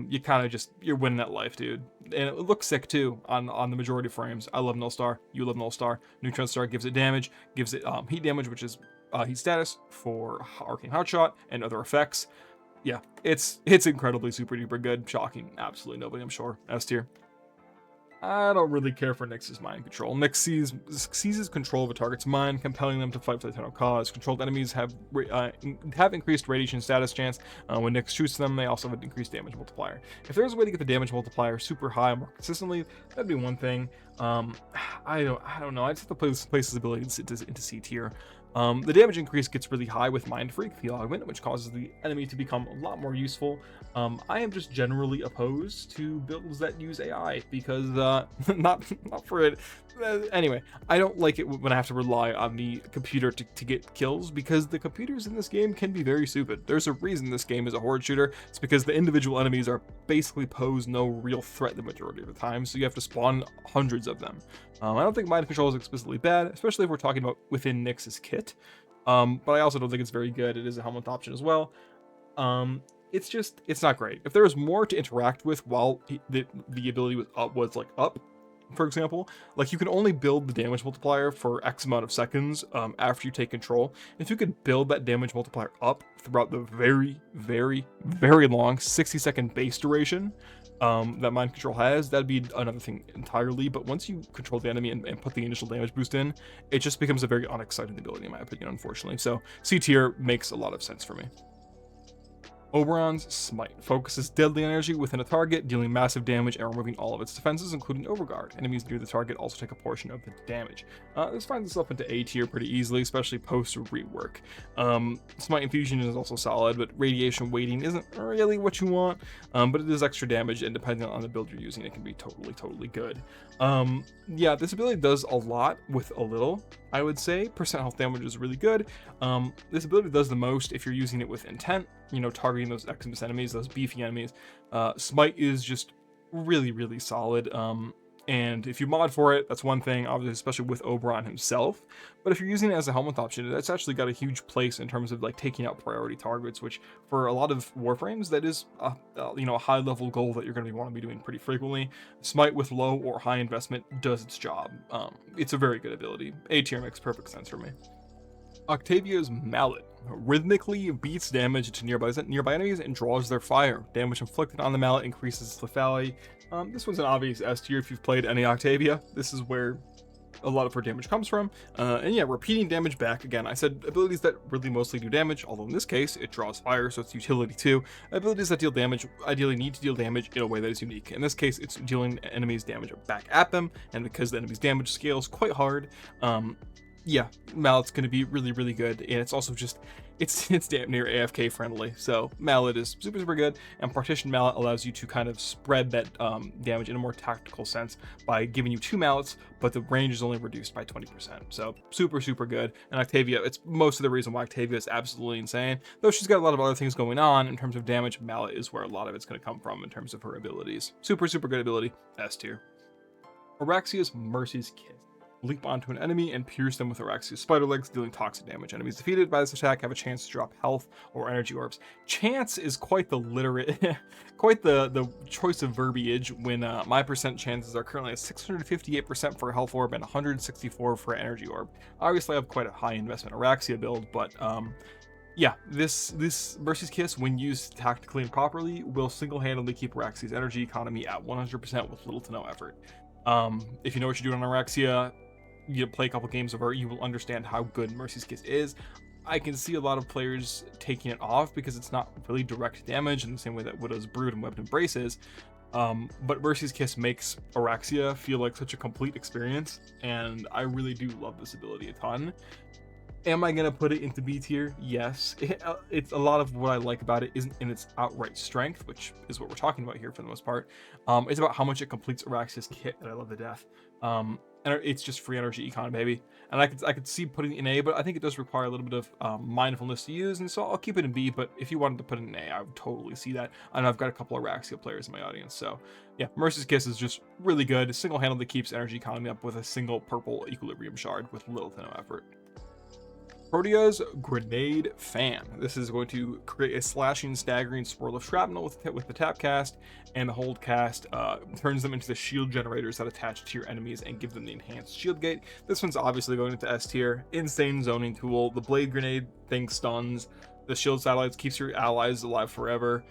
S1: you kind of you're winning at life, dude. And it looks sick too on the majority of frames. I love Null Star. You love Null Star. Neutron Star gives it damage, gives it heat damage, which is heat status for Arcane Hotshot and other effects. Yeah, it's incredibly super duper good. Shocking, absolutely nobody, I'm sure. S tier. I don't really care for Nyx's mind control. Nyx seizes control of a target's mind, compelling them to fight for the eternal cause. Controlled enemies have increased radiation status chance. When Nyx shoots them, they also have an increased damage multiplier. If there's a way to get the damage multiplier super high more consistently, that'd be one thing. I don't know. I just have to place this ability into C tier. The damage increase gets really high with Mind Freak, the augment, which causes the enemy to become a lot more useful. I am just generally opposed to builds that use AI because not for it. Anyway, I don't like it when I have to rely on the computer to get kills, because the computers in this game can be very stupid. There's a reason this game is a horde shooter. It's because the individual enemies are basically pose no real threat the majority of the time, so you have to spawn hundreds of them. I don't think mind control is explicitly bad, especially if we're talking about within Nyx's kit. But I also don't think it's very good. It is a helmet option as well. It's not great. If there was more to interact with while the ability was up, for example, like you can only build the damage multiplier for X amount of seconds after you take control. If you could build that damage multiplier up throughout the very long 60-second base duration that mind control has, that'd be another thing entirely. But once you control the enemy and put the initial damage boost in, it just becomes a very unexciting ability in my opinion, unfortunately. So C tier makes a lot of sense for me. Oberon's Smite focuses deadly energy within a target, dealing massive damage and removing all of its defenses, including Overguard. Enemies near the target also take a portion of the damage. This finds itself into A tier pretty easily, especially post rework. Smite Infusion is also solid, but radiation weighting isn't really what you want, but it is extra damage, and depending on the build you're using, it can be totally good. Yeah, this ability does a lot with a little, I would say. Percent health damage is really good. This ability does the most if you're using it with intent, you know, targeting those Eximus enemies, those beefy enemies. Smite is just really solid. And if you mod for it, that's one thing, obviously, especially with Oberon himself. But if you're using it as a helmet option, that's actually got a huge place in terms of like taking out priority targets, which for a lot of Warframes, that is a high level goal that you're going to want to be doing pretty frequently. Smite with low or high investment does its job. It's a very good ability. A tier makes perfect sense for me. Octavia's Mallet rhythmically beats damage to nearby enemies and draws their fire. Damage inflicted on the mallet increases its lethality. This one's an obvious S tier if you've played any Octavia. This is where a lot of her damage comes from. And yeah, repeating damage back. Again, I said abilities that really mostly do damage, although in this case, it draws fire, so it's utility too. Abilities that deal damage ideally need to deal damage in a way that is unique. In this case, it's dealing enemies damage back at them, and because the enemy's damage scales quite hard, yeah, Mallet's going to be really good, and it's also just, it's damn near AFK friendly, so Mallet is super good, and Partition Mallet allows you to kind of spread that damage in a more tactical sense by giving you 2 Mallets, but the range is only reduced by 20%, so super good. And Octavia, it's most of the reason why Octavia is absolutely insane, though she's got a lot of other things going on. In terms of damage, Mallet is where a lot of it's going to come from in terms of her abilities. Super good ability, S tier. Araxia's Mercy's Kiss. leap onto an enemy and pierce them with Araxia's spider legs, dealing toxic damage. Enemies defeated by this attack have a chance to drop health or energy orbs. Chance is quite the literate, quite the choice of verbiage when my percent chances are currently at 658% for a health orb and 164 for an energy orb. Obviously, I have quite a high investment Araxia build, but yeah, this Mercy's Kiss, when used tactically and properly, will single-handedly keep Araxia's energy economy at 100% with little to no effort. If you know what you're doing on Araxia, you play a couple games of her, you will understand how good Mercy's Kiss is. I can see a lot of players taking it off because it's not really direct damage in the same way that Widow's Brood and Webbed Embrace is. But Mercy's Kiss makes Araxia feel like such a complete experience, and I really do love this ability a ton. Am I going to put it into B tier? Yes. It's a lot of what I like about it isn't in its outright strength, which is what we're talking about here for the most part. It's about how much it completes Araxia's kit that I love to death. And it's just free energy econ, baby. And I could see putting it in A, but I think it does require a little bit of mindfulness to use, and so I'll keep it in B. But if you wanted to put it in A, I would totally see that. And I've got a couple of Araxia players in my audience, so yeah, Mercy's Kiss is just really good. It single-handedly keeps energy economy up with a single purple equilibrium shard with little to no effort. Protea's Grenade Fan. This is going to create a slashing, staggering swirl of shrapnel with the tap cast, and the hold cast turns them into the shield generators that attach to your enemies and give them the enhanced shield gate. This one's obviously going into S tier. Insane zoning tool. The blade grenade thing stuns. The shield satellites keeps your allies alive forever.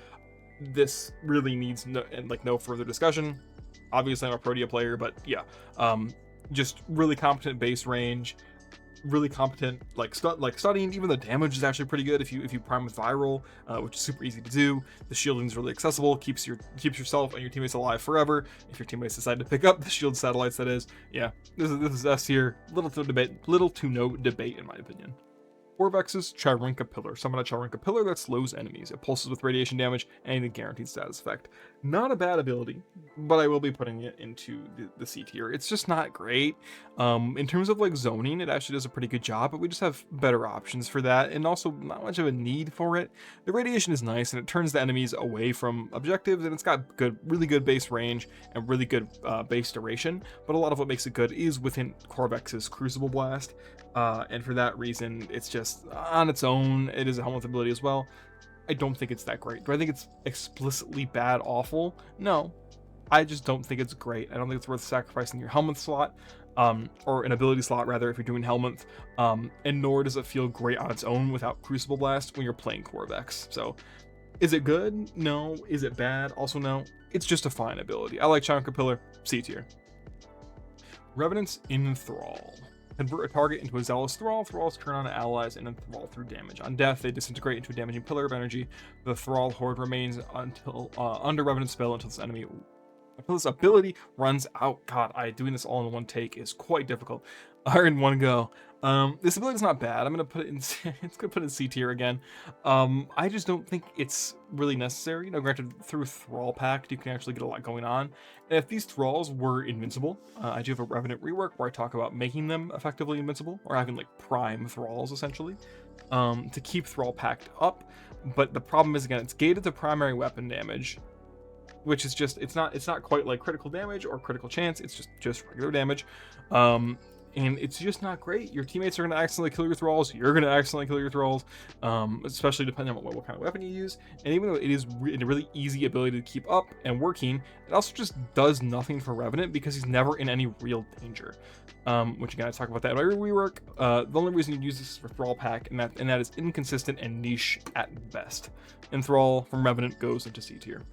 S1: This really needs no further discussion. Obviously, I'm a Protea player, but yeah, just really competent base range. Really competent, like studying. Even the damage is actually pretty good if you prime with viral, which is super easy to do. The shielding is really accessible, keeps yourself and your teammates alive forever if your teammates decide to pick up the shield satellites. That is, yeah, this is S here. Little to no debate in my opinion. Corvex's Charinka Pillar. Summon a Charinka Pillar that slows enemies. It pulses with radiation damage and a guaranteed status effect. Not a bad ability, but I will be putting it into the C tier. It's just not great. In terms of like zoning, it actually does a pretty good job, but we just have better options for that, and also not much of a need for it. The radiation is nice, and it turns the enemies away from objectives, and it's got really good base range and really good base duration, but a lot of what makes it good is within Corvex's Crucible Blast. And for that reason, it's just on its own. It is a helmet ability as well. I don't think it's that great. Do I think it's explicitly bad, awful? No, I just don't think it's great. I don't think it's worth sacrificing your helmet slot, or an ability slot rather, if you're doing helmet. And nor does it feel great on its own without Crucible Blast when you're playing Corvex. So, is it good? No. Is it bad? Also no. It's just a fine ability. I like Charinka Pillar, C tier. Revenant's Enthrall. Convert a target into a zealous thrall. Thralls turn on allies and enthrall through damage. On death, they disintegrate into a damaging pillar of energy. The thrall horde remains until under Revenant's spell until this ability runs out. God, doing this all in one take is quite difficult. Or in one go. This ability is not bad. I'm gonna put it in. It's gonna put it in C tier again. I just don't think it's really necessary. Now, granted, through Thrall Pact, you can actually get a lot going on. And if these thralls were invincible, I do have a Revenant rework where I talk about making them effectively invincible, or having like prime thralls essentially, to keep Thrall Pact up. But the problem is, again, it's gated to primary weapon damage, which is just it's not quite like critical damage or critical chance. It's just regular damage. And it's just not great. Your teammates are going to accidentally kill your thralls. You're going to accidentally kill your thralls, especially depending on what kind of weapon you use. And even though it is a really easy ability to keep up and working, it also just does nothing for Revenant because he's never in any real danger. Which again, I talk about that in my rework. The only reason you use this is for Thrall Pack, and that is inconsistent and niche at best. Enthrall from Revenant goes into C tier.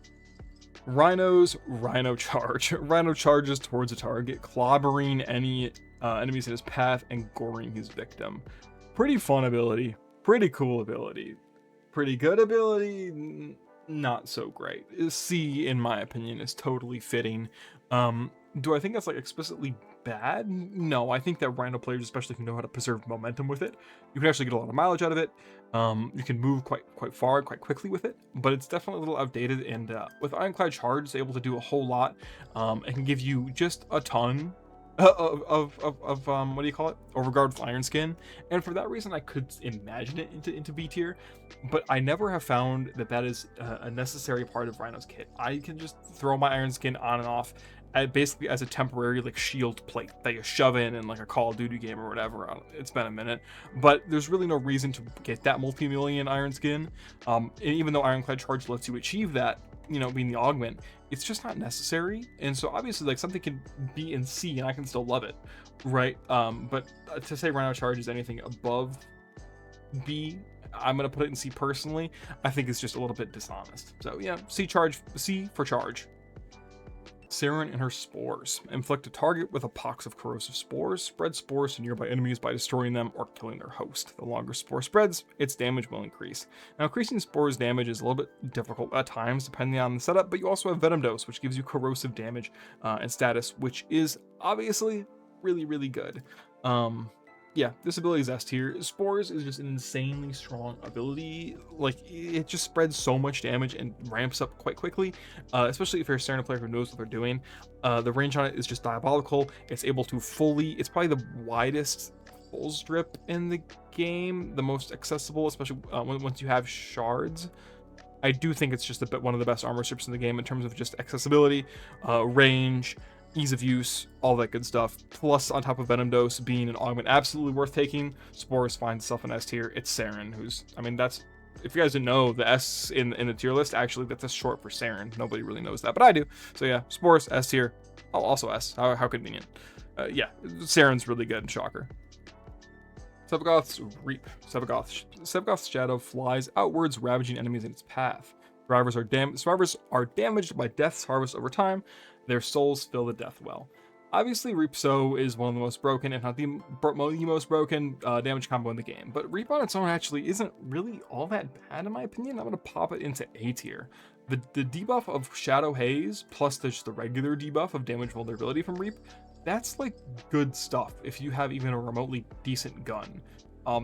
S1: Rhino's Rhino Charge. Rhino charges towards a target, clobbering any enemies in his path and goring his victim. Pretty fun ability, pretty cool ability, pretty good ability, not so great. C, in my opinion, is totally fitting. Do I think that's like explicitly bad? No, I think that Rhino players, especially if you know how to preserve momentum with it, you can actually get a lot of mileage out of it. You can move quite far, quite quickly with it, but it's definitely a little outdated. And with Ironclad Charge, it's able to do a whole lot. It can give you just a ton of what do you call it? Overguard with Iron Skin, and for that reason, I could imagine it into B tier, but I never have found that is a necessary part of Rhino's kit. I can just throw my Iron Skin on and off, basically as a temporary like shield plate that you shove in like a Call of Duty game or whatever. It's been a minute, but there's really no reason to get that multi-million iron skin. And even though Ironclad Charge lets you achieve that, you know, being the augment, it's just not necessary. And so obviously like something can be in C and I can still love it, right? But to say Rhino Charge is anything above B, I'm gonna put it in C personally. I think it's just a little bit dishonest. So yeah, C for charge. Siren and her spores. Inflict a target with a pox of corrosive spores. Spread spores to nearby enemies by destroying them or killing their host. The longer spore spreads, its damage will increase. Now, increasing spores damage is a little bit difficult at times, depending on the setup, but you also have Venom Dose, which gives you corrosive damage and status, which is obviously really, really good. Yeah, this ability is S tier. Spores is just an insanely strong ability. Like, it just spreads so much damage and ramps up quite quickly, especially if you're a Siren player who knows what they're doing. The range on it is just diabolical. It's able to it's probably the widest full strip in the game, the most accessible, especially once you have shards. I do think it's just one of the best armor strips in the game in terms of just accessibility, range, ease of use, all that good stuff. Plus, on top of Venom Dose being an augment absolutely worth taking, Spores finds itself in S tier. It's Siren, who's, I mean, that's, if you guys didn't know, the S in the tier list, actually, that's a short for Siren. Nobody really knows that, but I do. So yeah, Spores, S tier. Oh, also S. How convenient. Yeah, Siren's really good. Shocker. Sevagoth's Reap. Sevagoth's shadow flies outwards, ravaging enemies in its path. Survivors are damaged by Death's Harvest over time. Their souls fill the death well. Obviously, Reap So is one of the most broken, if not the most broken damage combo in the game. But Reap on its own actually isn't really all that bad in my opinion. I'm going to pop it into A tier. The debuff of Shadow Haze plus just the regular debuff of damage vulnerability from Reap, that's like good stuff if you have even a remotely decent gun.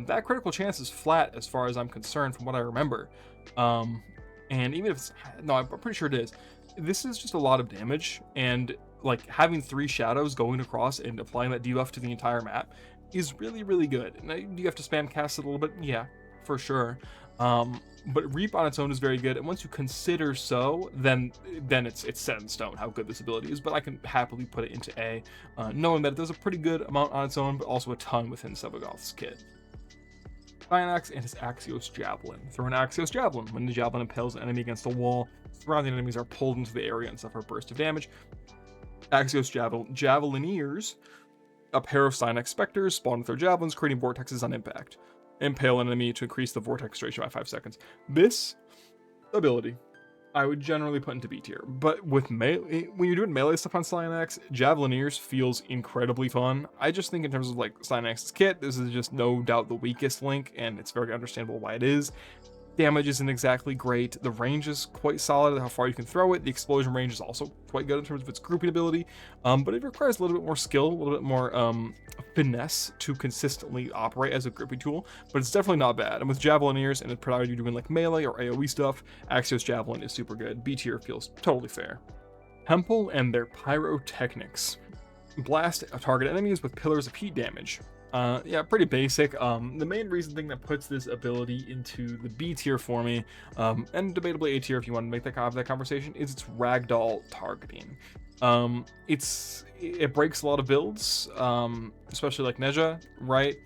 S1: That critical chance is flat as far as I'm concerned from what I remember. And even if it's, no, I'm pretty sure it is. This is just a lot of damage, and like having 3 shadows going across and applying that debuff to the entire map is really, really good. Now, do you have to spam cast it a little bit? Yeah, for sure. But Reap on its own is very good, and once you consider So, then it's set in stone how good this ability is. But I can happily put it into A, knowing that it does a pretty good amount on its own, but also a ton within Sevagoth's kit. Cyanax and his Axios Javelin. Throw an Axios Javelin. When the javelin impales an enemy against a wall, surrounding enemies are pulled into the area and suffer a burst of damage. Axios Javelineers, a pair of Cyanax Spectres, spawn with their javelins, creating vortexes on impact. Impale an enemy to increase the vortex duration by 5 seconds. This ability, I would generally put into B tier, but with melee, when you're doing melee stuff on Cyanax, Javelineers feels incredibly fun. I just think in terms of like Cyanax's kit, this is just no doubt the weakest link, and it's very understandable why it is. Damage isn't exactly great. The range is quite solid, how far you can throw it. The explosion range is also quite good in terms of its grouping ability, but it requires a little bit more skill, a little bit more finesse to consistently operate as a grouping tool, but it's definitely not bad. And with Javelineers, and provided you're doing like melee or AoE stuff, Axios Javelin is super good. B tier feels totally fair. Temple and their pyrotechnics. Blast target enemies with pillars of heat damage. Yeah, pretty basic. The main thing that puts this ability into the B tier for me, and debatably A tier if you want to make that conversation, is its ragdoll targeting. It breaks a lot of builds, especially like Neja, right?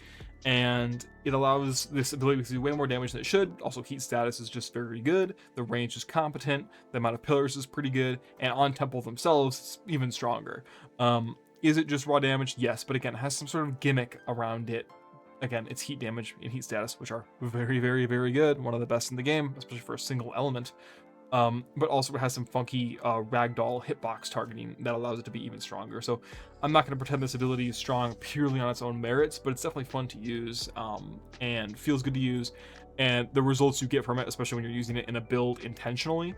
S1: And it allows this ability to do way more damage than it should. Also, heat status is just very good. The range is competent. The amount of pillars is pretty good. And on Temple themselves, it's even stronger. Is it just raw damage? Yes, but again, it has some sort of gimmick around it. Again, it's heat damage and heat status, which are very, very, very good. One of the best in the game, especially for a single element. But also it has some funky ragdoll hitbox targeting that allows it to be even stronger. So I'm not going to pretend this ability is strong purely on its own merits, but it's definitely fun to use and feels good to use. And the results you get from it, especially when you're using it in a build intentionally,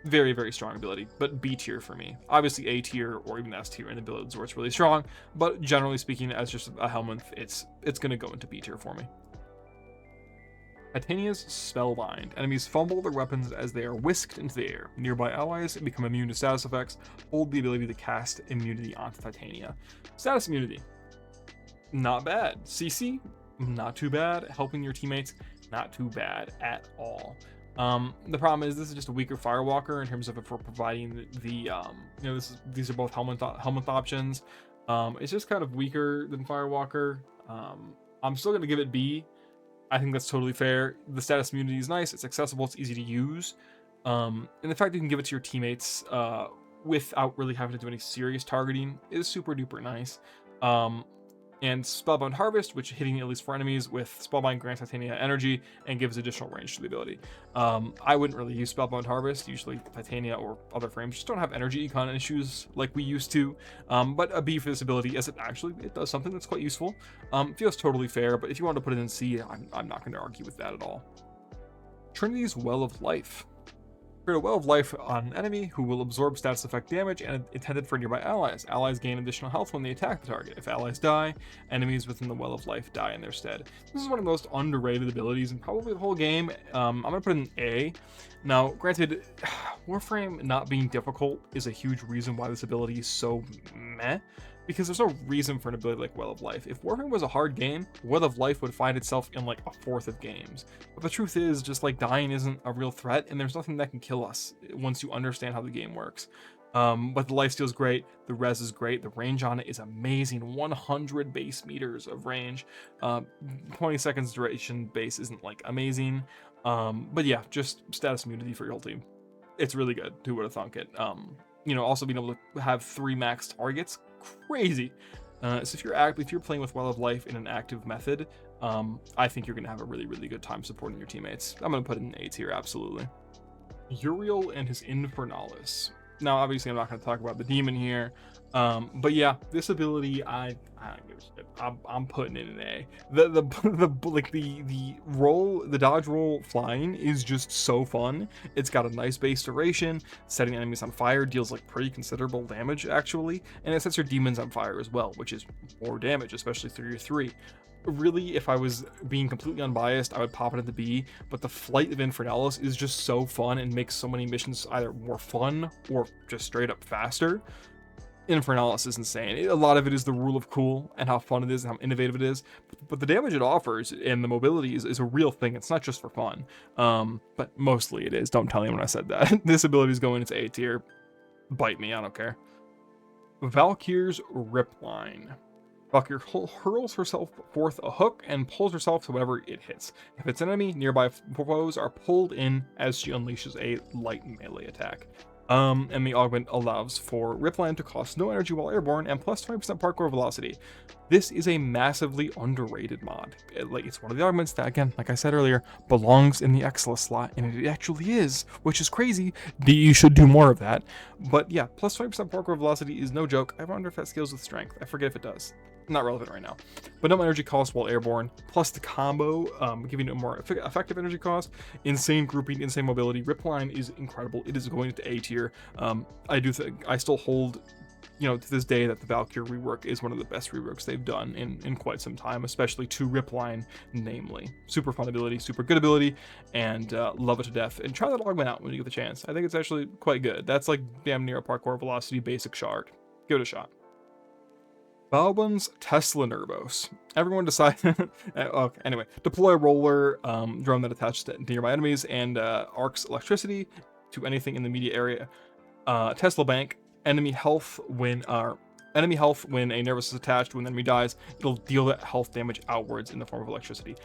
S1: very, very strong ability, but B tier for me. Obviously A tier or even S tier in the builds where it's really strong, but generally speaking, as just a Helminth, it's going to go into B tier for me. Titania's Spellbind. Enemies fumble their weapons as they are whisked into the air. Nearby allies become immune to status effects, hold the ability to cast immunity onto Titania. Status immunity, not bad. CC, not too bad. Helping your teammates, not too bad at all. The problem is this is just a weaker Firewalker in terms of if we're providing these are both helmet options. It's just kind of weaker than Firewalker. I'm still gonna give it B. I think that's totally fair. The status immunity is nice. It's accessible. It's easy to use. And the fact that you can give it to your teammates without really having to do any serious targeting is super duper nice. And Spellbound Harvest, which hitting at least 4 enemies with Spellbind grants Titania energy and gives additional range to the ability. I wouldn't really use Spellbound Harvest. Usually Titania or other frames just don't have energy econ issues like we used to. But a B for this ability, as it does something that's quite useful. Feels totally fair, but if you want to put it in C, I'm not going to argue with that at all. Trinity's Well of Life. Create a Well of Life on an enemy who will absorb status effect damage and intended for nearby allies. Allies gain additional health when they attack the target. If allies die, enemies within the Well of Life die in their stead. This is one of the most underrated abilities in probably the whole game. I'm going to put it in A. Now, granted, Warframe not being difficult is a huge reason why this ability is so meh. Because there's no reason for an ability like Well of Life. If Warframe was a hard game, Well of Life would find itself in like a fourth of games. But the truth is, just like dying isn't a real threat, and there's nothing that can kill us once you understand how the game works. But the lifesteal is great, the res is great, the range on it is amazing. 100 base meters of range. 20 seconds duration base isn't like amazing. But yeah, just status immunity for your whole team. It's really good. Who would have thunk it? Also being able to have 3 max targets, crazy. So if you're playing with Well of Life in an active method, I think you're gonna have a really, really good time supporting your teammates. I'm gonna put it in A tier, absolutely. Uriel and his Infernalis. Now, obviously, I'm not going to talk about the demon here, but yeah, this ability, I don't give a shit. I'm putting it in A. The dodge roll flying is just so fun. It's got a nice base duration. Setting enemies on fire deals like pretty considerable damage actually, and it sets your demons on fire as well, which is more damage, especially through your 3. Really, if I was being completely unbiased, I would pop it into B, but the Flight of Infernalis is just so fun and makes so many missions either more fun or just straight up faster. Infernalis is insane. A lot of it is the rule of cool and how fun it is and how innovative it is, but the damage it offers and the mobility is a real thing. It's not just for fun, but mostly it is. Don't tell anyone I said that. This ability is going into A tier. Bite me, I don't care. Valkyr's Ripline. Valkyr hurls herself forth a hook and pulls herself to whatever it hits. If it's an enemy, nearby foes are pulled in as she unleashes a light melee attack. And the augment allows for Ripline to cost no energy while airborne and plus 20% parkour velocity. This is a massively underrated mod. It's one of the augments that, again, like I said earlier, belongs in the Excellus slot, and it actually is, which is crazy. You should do more of that. But yeah, plus 20% parkour velocity is no joke. I wonder if that scales with strength. I forget if it does. Not relevant right now, but no energy cost while airborne, plus the combo, giving it a more effective energy cost, insane grouping, insane mobility. Ripline is incredible. It is going to A tier. I still hold, to this day, that the Valkyr rework is one of the best reworks they've done in quite some time, especially to Ripline, namely. Super fun ability, super good ability, and love it to death. And try that augment out when you get the chance. I think it's actually quite good. That's like damn near a parkour velocity basic shard. Give it a shot. Balbon's Tesla Nervos. Everyone decided. Okay, anyway, deploy a roller drone that attaches to nearby enemies and arcs electricity to anything in the immediate area. Tesla Bank. Enemy health when a nervous is attached to an enemy dies, it'll deal that health damage outwards in the form of electricity.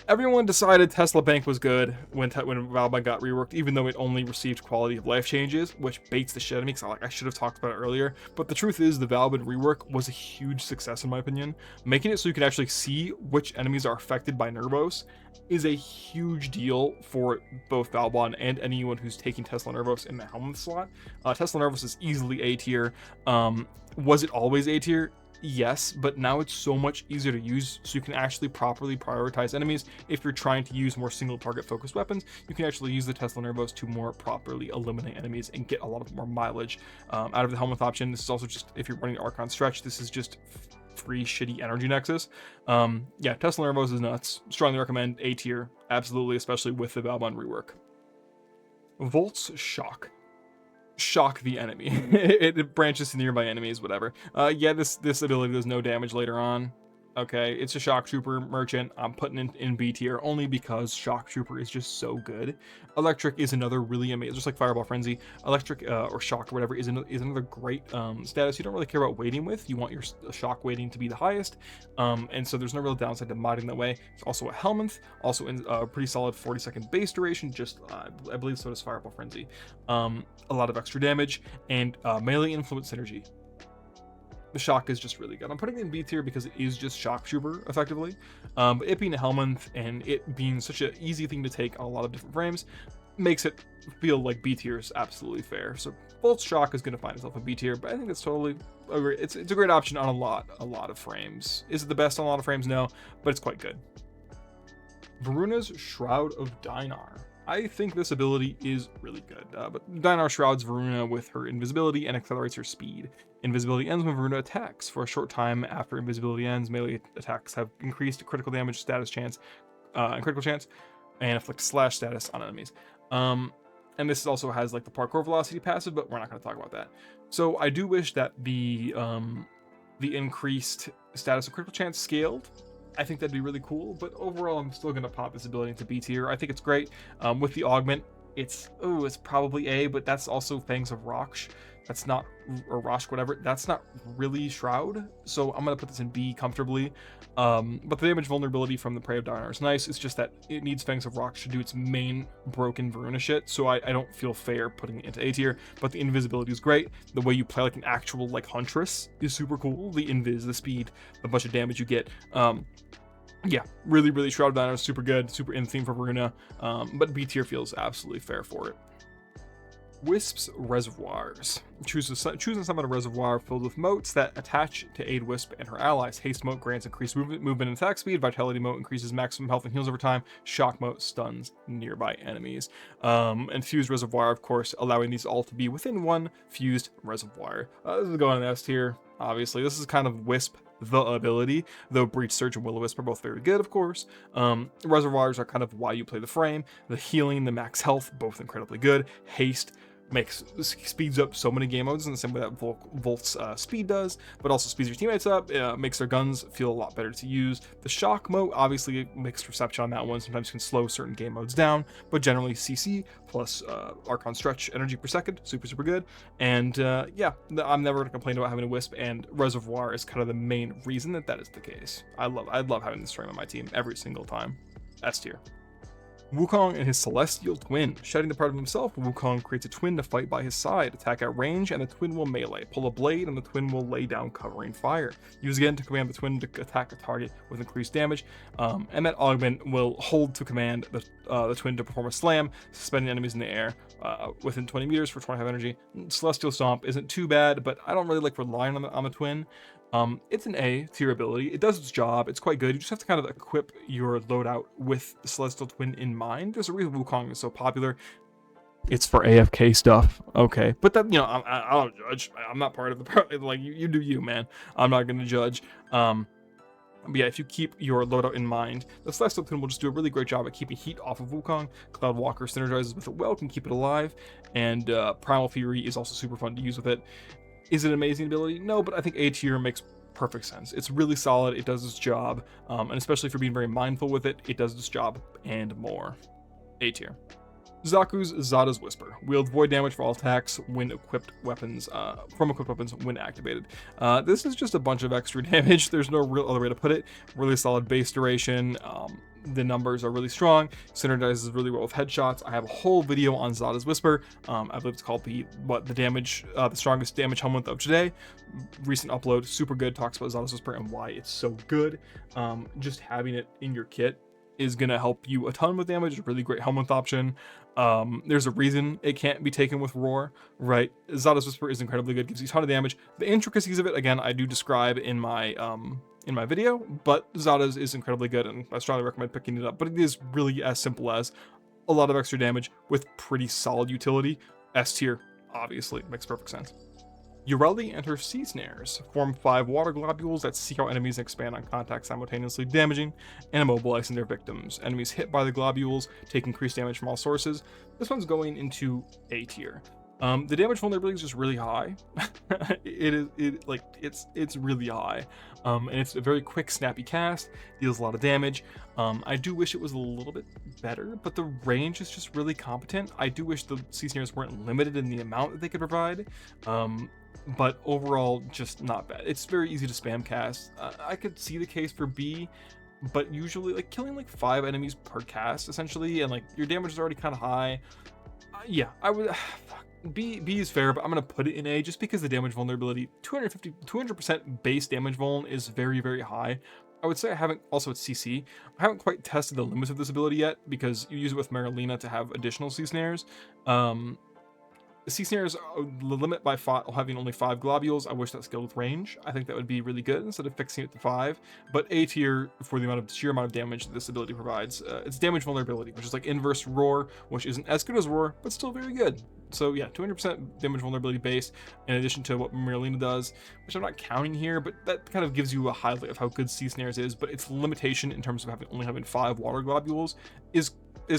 S1: Everyone decided Tesla Bank was good when Valbank got reworked, even though it only received quality of life changes, which baits the shit out of me because I should have talked about it earlier. But the truth is, the Valban rework was a huge success in my opinion. Making it so you can actually see which enemies are affected by Nervos is a huge deal for both Valban and anyone who's taking Tesla Nervos in the helmet slot. Tesla Nervos is easily A tier. Was it always A tier? Yes, but now it's so much easier to use, so you can actually properly prioritize enemies. If you're trying to use more single target focused weapons, you can actually use the Tesla Nervos to more properly eliminate enemies and get a lot of more mileage out of the helmet option. This is also just, if you're running Archon Stretch, this is just free shitty energy nexus. Yeah, Tesla Nervos is nuts. Strongly recommend A tier, absolutely, especially with the Valbon rework. Volt's Shock the enemy. it branches to nearby enemies, whatever. Yeah, this ability does no damage later on. Okay, it's a shock trooper merchant. I'm putting it in B tier only because shock trooper is just so good. Electric is another really amazing, just like fireball frenzy. Electric or shock or whatever is another great status you don't really care about weighting with. You want your shock weighting to be the highest, and so there's no real downside to modding that way. It's also a helminth, also in a pretty solid 40-second base duration. Just I believe so does fireball frenzy. A lot of extra damage and melee influence synergy. The shock is just really good. I'm putting it in B tier because it is just shock trooper effectively. But it being a helminth and it being such an easy thing to take on a lot of different frames makes it feel like B tier is absolutely fair. So Bolt Shock is going to find itself in B tier, but I think it's totally it's a great option on a lot of frames. Is it the best on a lot of frames? No, but it's quite good. Varuna's Shroud of Dinar. I think this ability is really good, but Dinar shrouds Varuna with her invisibility and accelerates her speed. Invisibility ends when Varuna attacks. For a short time after invisibility ends, melee attacks have increased critical damage, status chance, and critical chance, and inflict slash status on enemies. And this also has like the parkour velocity passive, but we're not going to talk about that. So I do wish that the increased status and critical chance scaled. I think that'd be really cool, but overall I'm still gonna pop this ability into B tier. I think it's great. With the augment, it's probably A, but that's also Fangs of Raksh. That's not, or Rosh, whatever. That's not really Shroud, so I'm gonna put this in B comfortably. But the damage vulnerability from the Prey of Dinar is nice. It's just that it needs Fangs of Raksh to do its main broken Varuna shit, so I don't feel fair putting it into A tier. But the invisibility is great. The way you play like an actual like Huntress is super cool. The invis, the speed, the bunch of damage you get. Yeah, really Shroud of Dinar is super good, super in theme for Varuna, but B tier feels absolutely fair for it. Wisp's Reservoirs. Choose and summon a reservoir filled with motes that attach to aid Wisp and her allies. Haste mote grants increased movement and attack speed. Vitality mote increases maximum health and heals over time. Shock mote stuns nearby enemies. And Fused Reservoir, of course, allowing these all to be within one fused reservoir. This is going in S tier, obviously. This is kind of Wisp the ability, though Breach Surge and Will-O-Wisp are both very good, of course. Reservoirs are kind of why you play the frame. The healing, the max health, both incredibly good. Haste speeds up so many game modes in the same way that Volt's speed does, but also speeds your teammates up, makes their guns feel a lot better to use. The shock mode, obviously mixed reception on that one, sometimes can slow certain game modes down, but generally CC plus Archon Stretch energy per second, super good. And yeah, I'm never gonna complain about having a Wisp, and Reservoir is kind of the main reason that is the case. I'd love having this frame on my team every single time. S tier. Wukong and his Celestial Twin. Shedding the part of himself, Wukong creates a twin to fight by his side. Attack at range, and the twin will melee. Pull a blade, and the twin will lay down covering fire. Use again to command the twin to attack a target with increased damage. And that augment will hold to command the twin to perform a slam, suspending enemies in the air within 20 meters for 25 energy. Celestial Stomp isn't too bad, but I don't really like relying on the twin. It's an A tier ability. It does its job. It's quite good. You just have to kind of equip your loadout with the Celestial Twin in mind. There's a reason Wukong is so popular. It's for AFK stuff. Okay. But that, you know, I don't judge. I'm not part of the, like, you do you, man. I'm not going to judge. But yeah, if you keep your loadout in mind, the Celestial Twin will just do a really great job at keeping heat off of Wukong. Cloud Walker synergizes with it well, can keep it alive. And Primal Fury is also super fun to use with it. Is it an amazing ability? No, but I think A tier makes perfect sense. It's really solid. It does its job. And especially for being very mindful with it, it does its job and more. A tier. Zaku's Zada's Whisper. Wield void damage for all attacks when equipped weapons, from equipped weapons when activated. This is just a bunch of extra damage. There's no real other way to put it. Really solid base duration. The numbers are really strong. Synergizes really well with headshots. I have a whole video on Zada's Whisper. I believe it's called the strongest damage helmet of today. Recent upload, super good. Talks about Zada's Whisper and why it's so good. Just having it in your kit is gonna help you a ton with damage. A really great helmet option. There's a reason it can't be taken with Roar, right? Zada's Whisper is incredibly good. Gives you a ton of damage. The intricacies of it, again, I do describe in my video, but Zada's is incredibly good, and I strongly recommend picking it up. But it is really as simple as a lot of extra damage with pretty solid utility. S tier, obviously, makes perfect sense. Ureli and her Sea Snares form 5 water globules that seek out enemies and expand on contact, simultaneously damaging and immobilizing their victims. Enemies hit by the globules take increased damage from all sources. This one's going into A tier. The damage vulnerability is just really high. It's really high, and it's a very quick, snappy cast. Deals a lot of damage. I do wish it was a little bit better, but the range is just really competent. I do wish the sea snares weren't limited in the amount that they could provide, but overall, just not bad. It's very easy to spam cast. I could see the case for B, but usually, like, killing like 5 enemies per cast essentially, and like your damage is already kind of high. Yeah, I would. Fuck. B is fair, but I'm gonna put it in A just because the damage vulnerability, 200% base damage vuln is very, very high. I would say I haven't, also it's CC, I haven't quite tested the limits of this ability yet because you use it with Marilena to have additional C snares. The sea snares the limit by having only 5 globules. I wish that scaled with range. I think that would be really good instead of fixing it to 5. But A tier for the sheer amount of damage that this ability provides. It's damage vulnerability, which is like inverse roar, which isn't as good as roar, but still very good. So yeah, 200% damage vulnerability base, in addition to what Marilena does, which I'm not counting here, but that kind of gives you a highlight of how good sea snares is. But its limitation in terms of only having 5 water globules is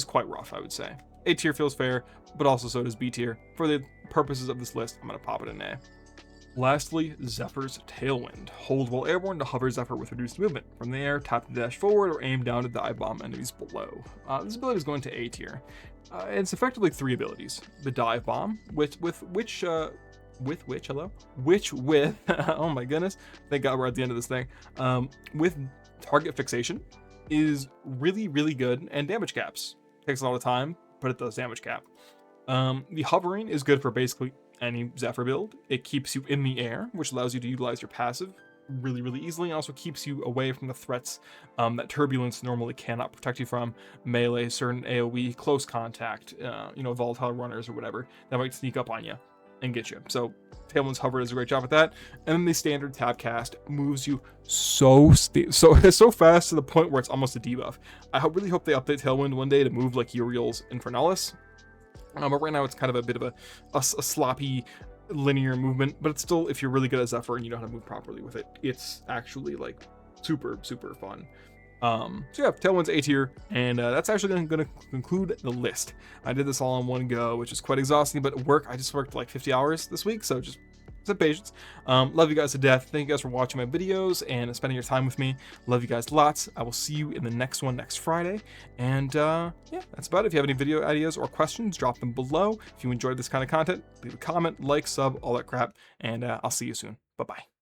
S1: quite rough, I would say. A tier feels fair, but also so does B tier. For the purposes of this list, I'm going to pop it in A. Lastly, Zephyr's Tailwind. Hold while airborne to hover Zephyr with reduced movement. From the air, tap to dash forward or aim down to dive bomb enemies below. This ability is going to A tier. It's effectively 3 abilities. The dive bomb, with oh my goodness, thank God we're at the end of this thing. With target fixation is really, really good, and damage caps. Takes a lot of time, but it does damage cap. The hovering is good for basically any Zephyr build. It keeps you in the air, which allows you to utilize your passive really, really easily, and also keeps you away from the threats that turbulence normally cannot protect you from. Melee, certain AoE, close contact, volatile runners or whatever that might sneak up on you and get you. So Tailwind's hover does a great job at that. And then the standard tab cast moves you so fast to the point where it's almost a debuff. I really hope they update Tailwind one day to move like Uriel's Infernalis. But right now it's kind of a bit of a sloppy linear movement, but it's still, if you're really good at Zephyr and you know how to move properly with it, it's actually like super, super fun. So yeah, Tailwind's A tier, and that's actually going to conclude the list. I did this all in one go, which is quite exhausting, but at work, I just worked like 50 hours this week, so just have patience. Love you guys to death. Thank you guys for watching my videos and spending your time with me. Love you guys lots. I will see you in the next one next Friday. And yeah, that's about it. If you have any video ideas or questions, drop them below. If you enjoyed this kind of content, leave a comment, like, sub, all that crap, and I'll see you soon. Bye-bye.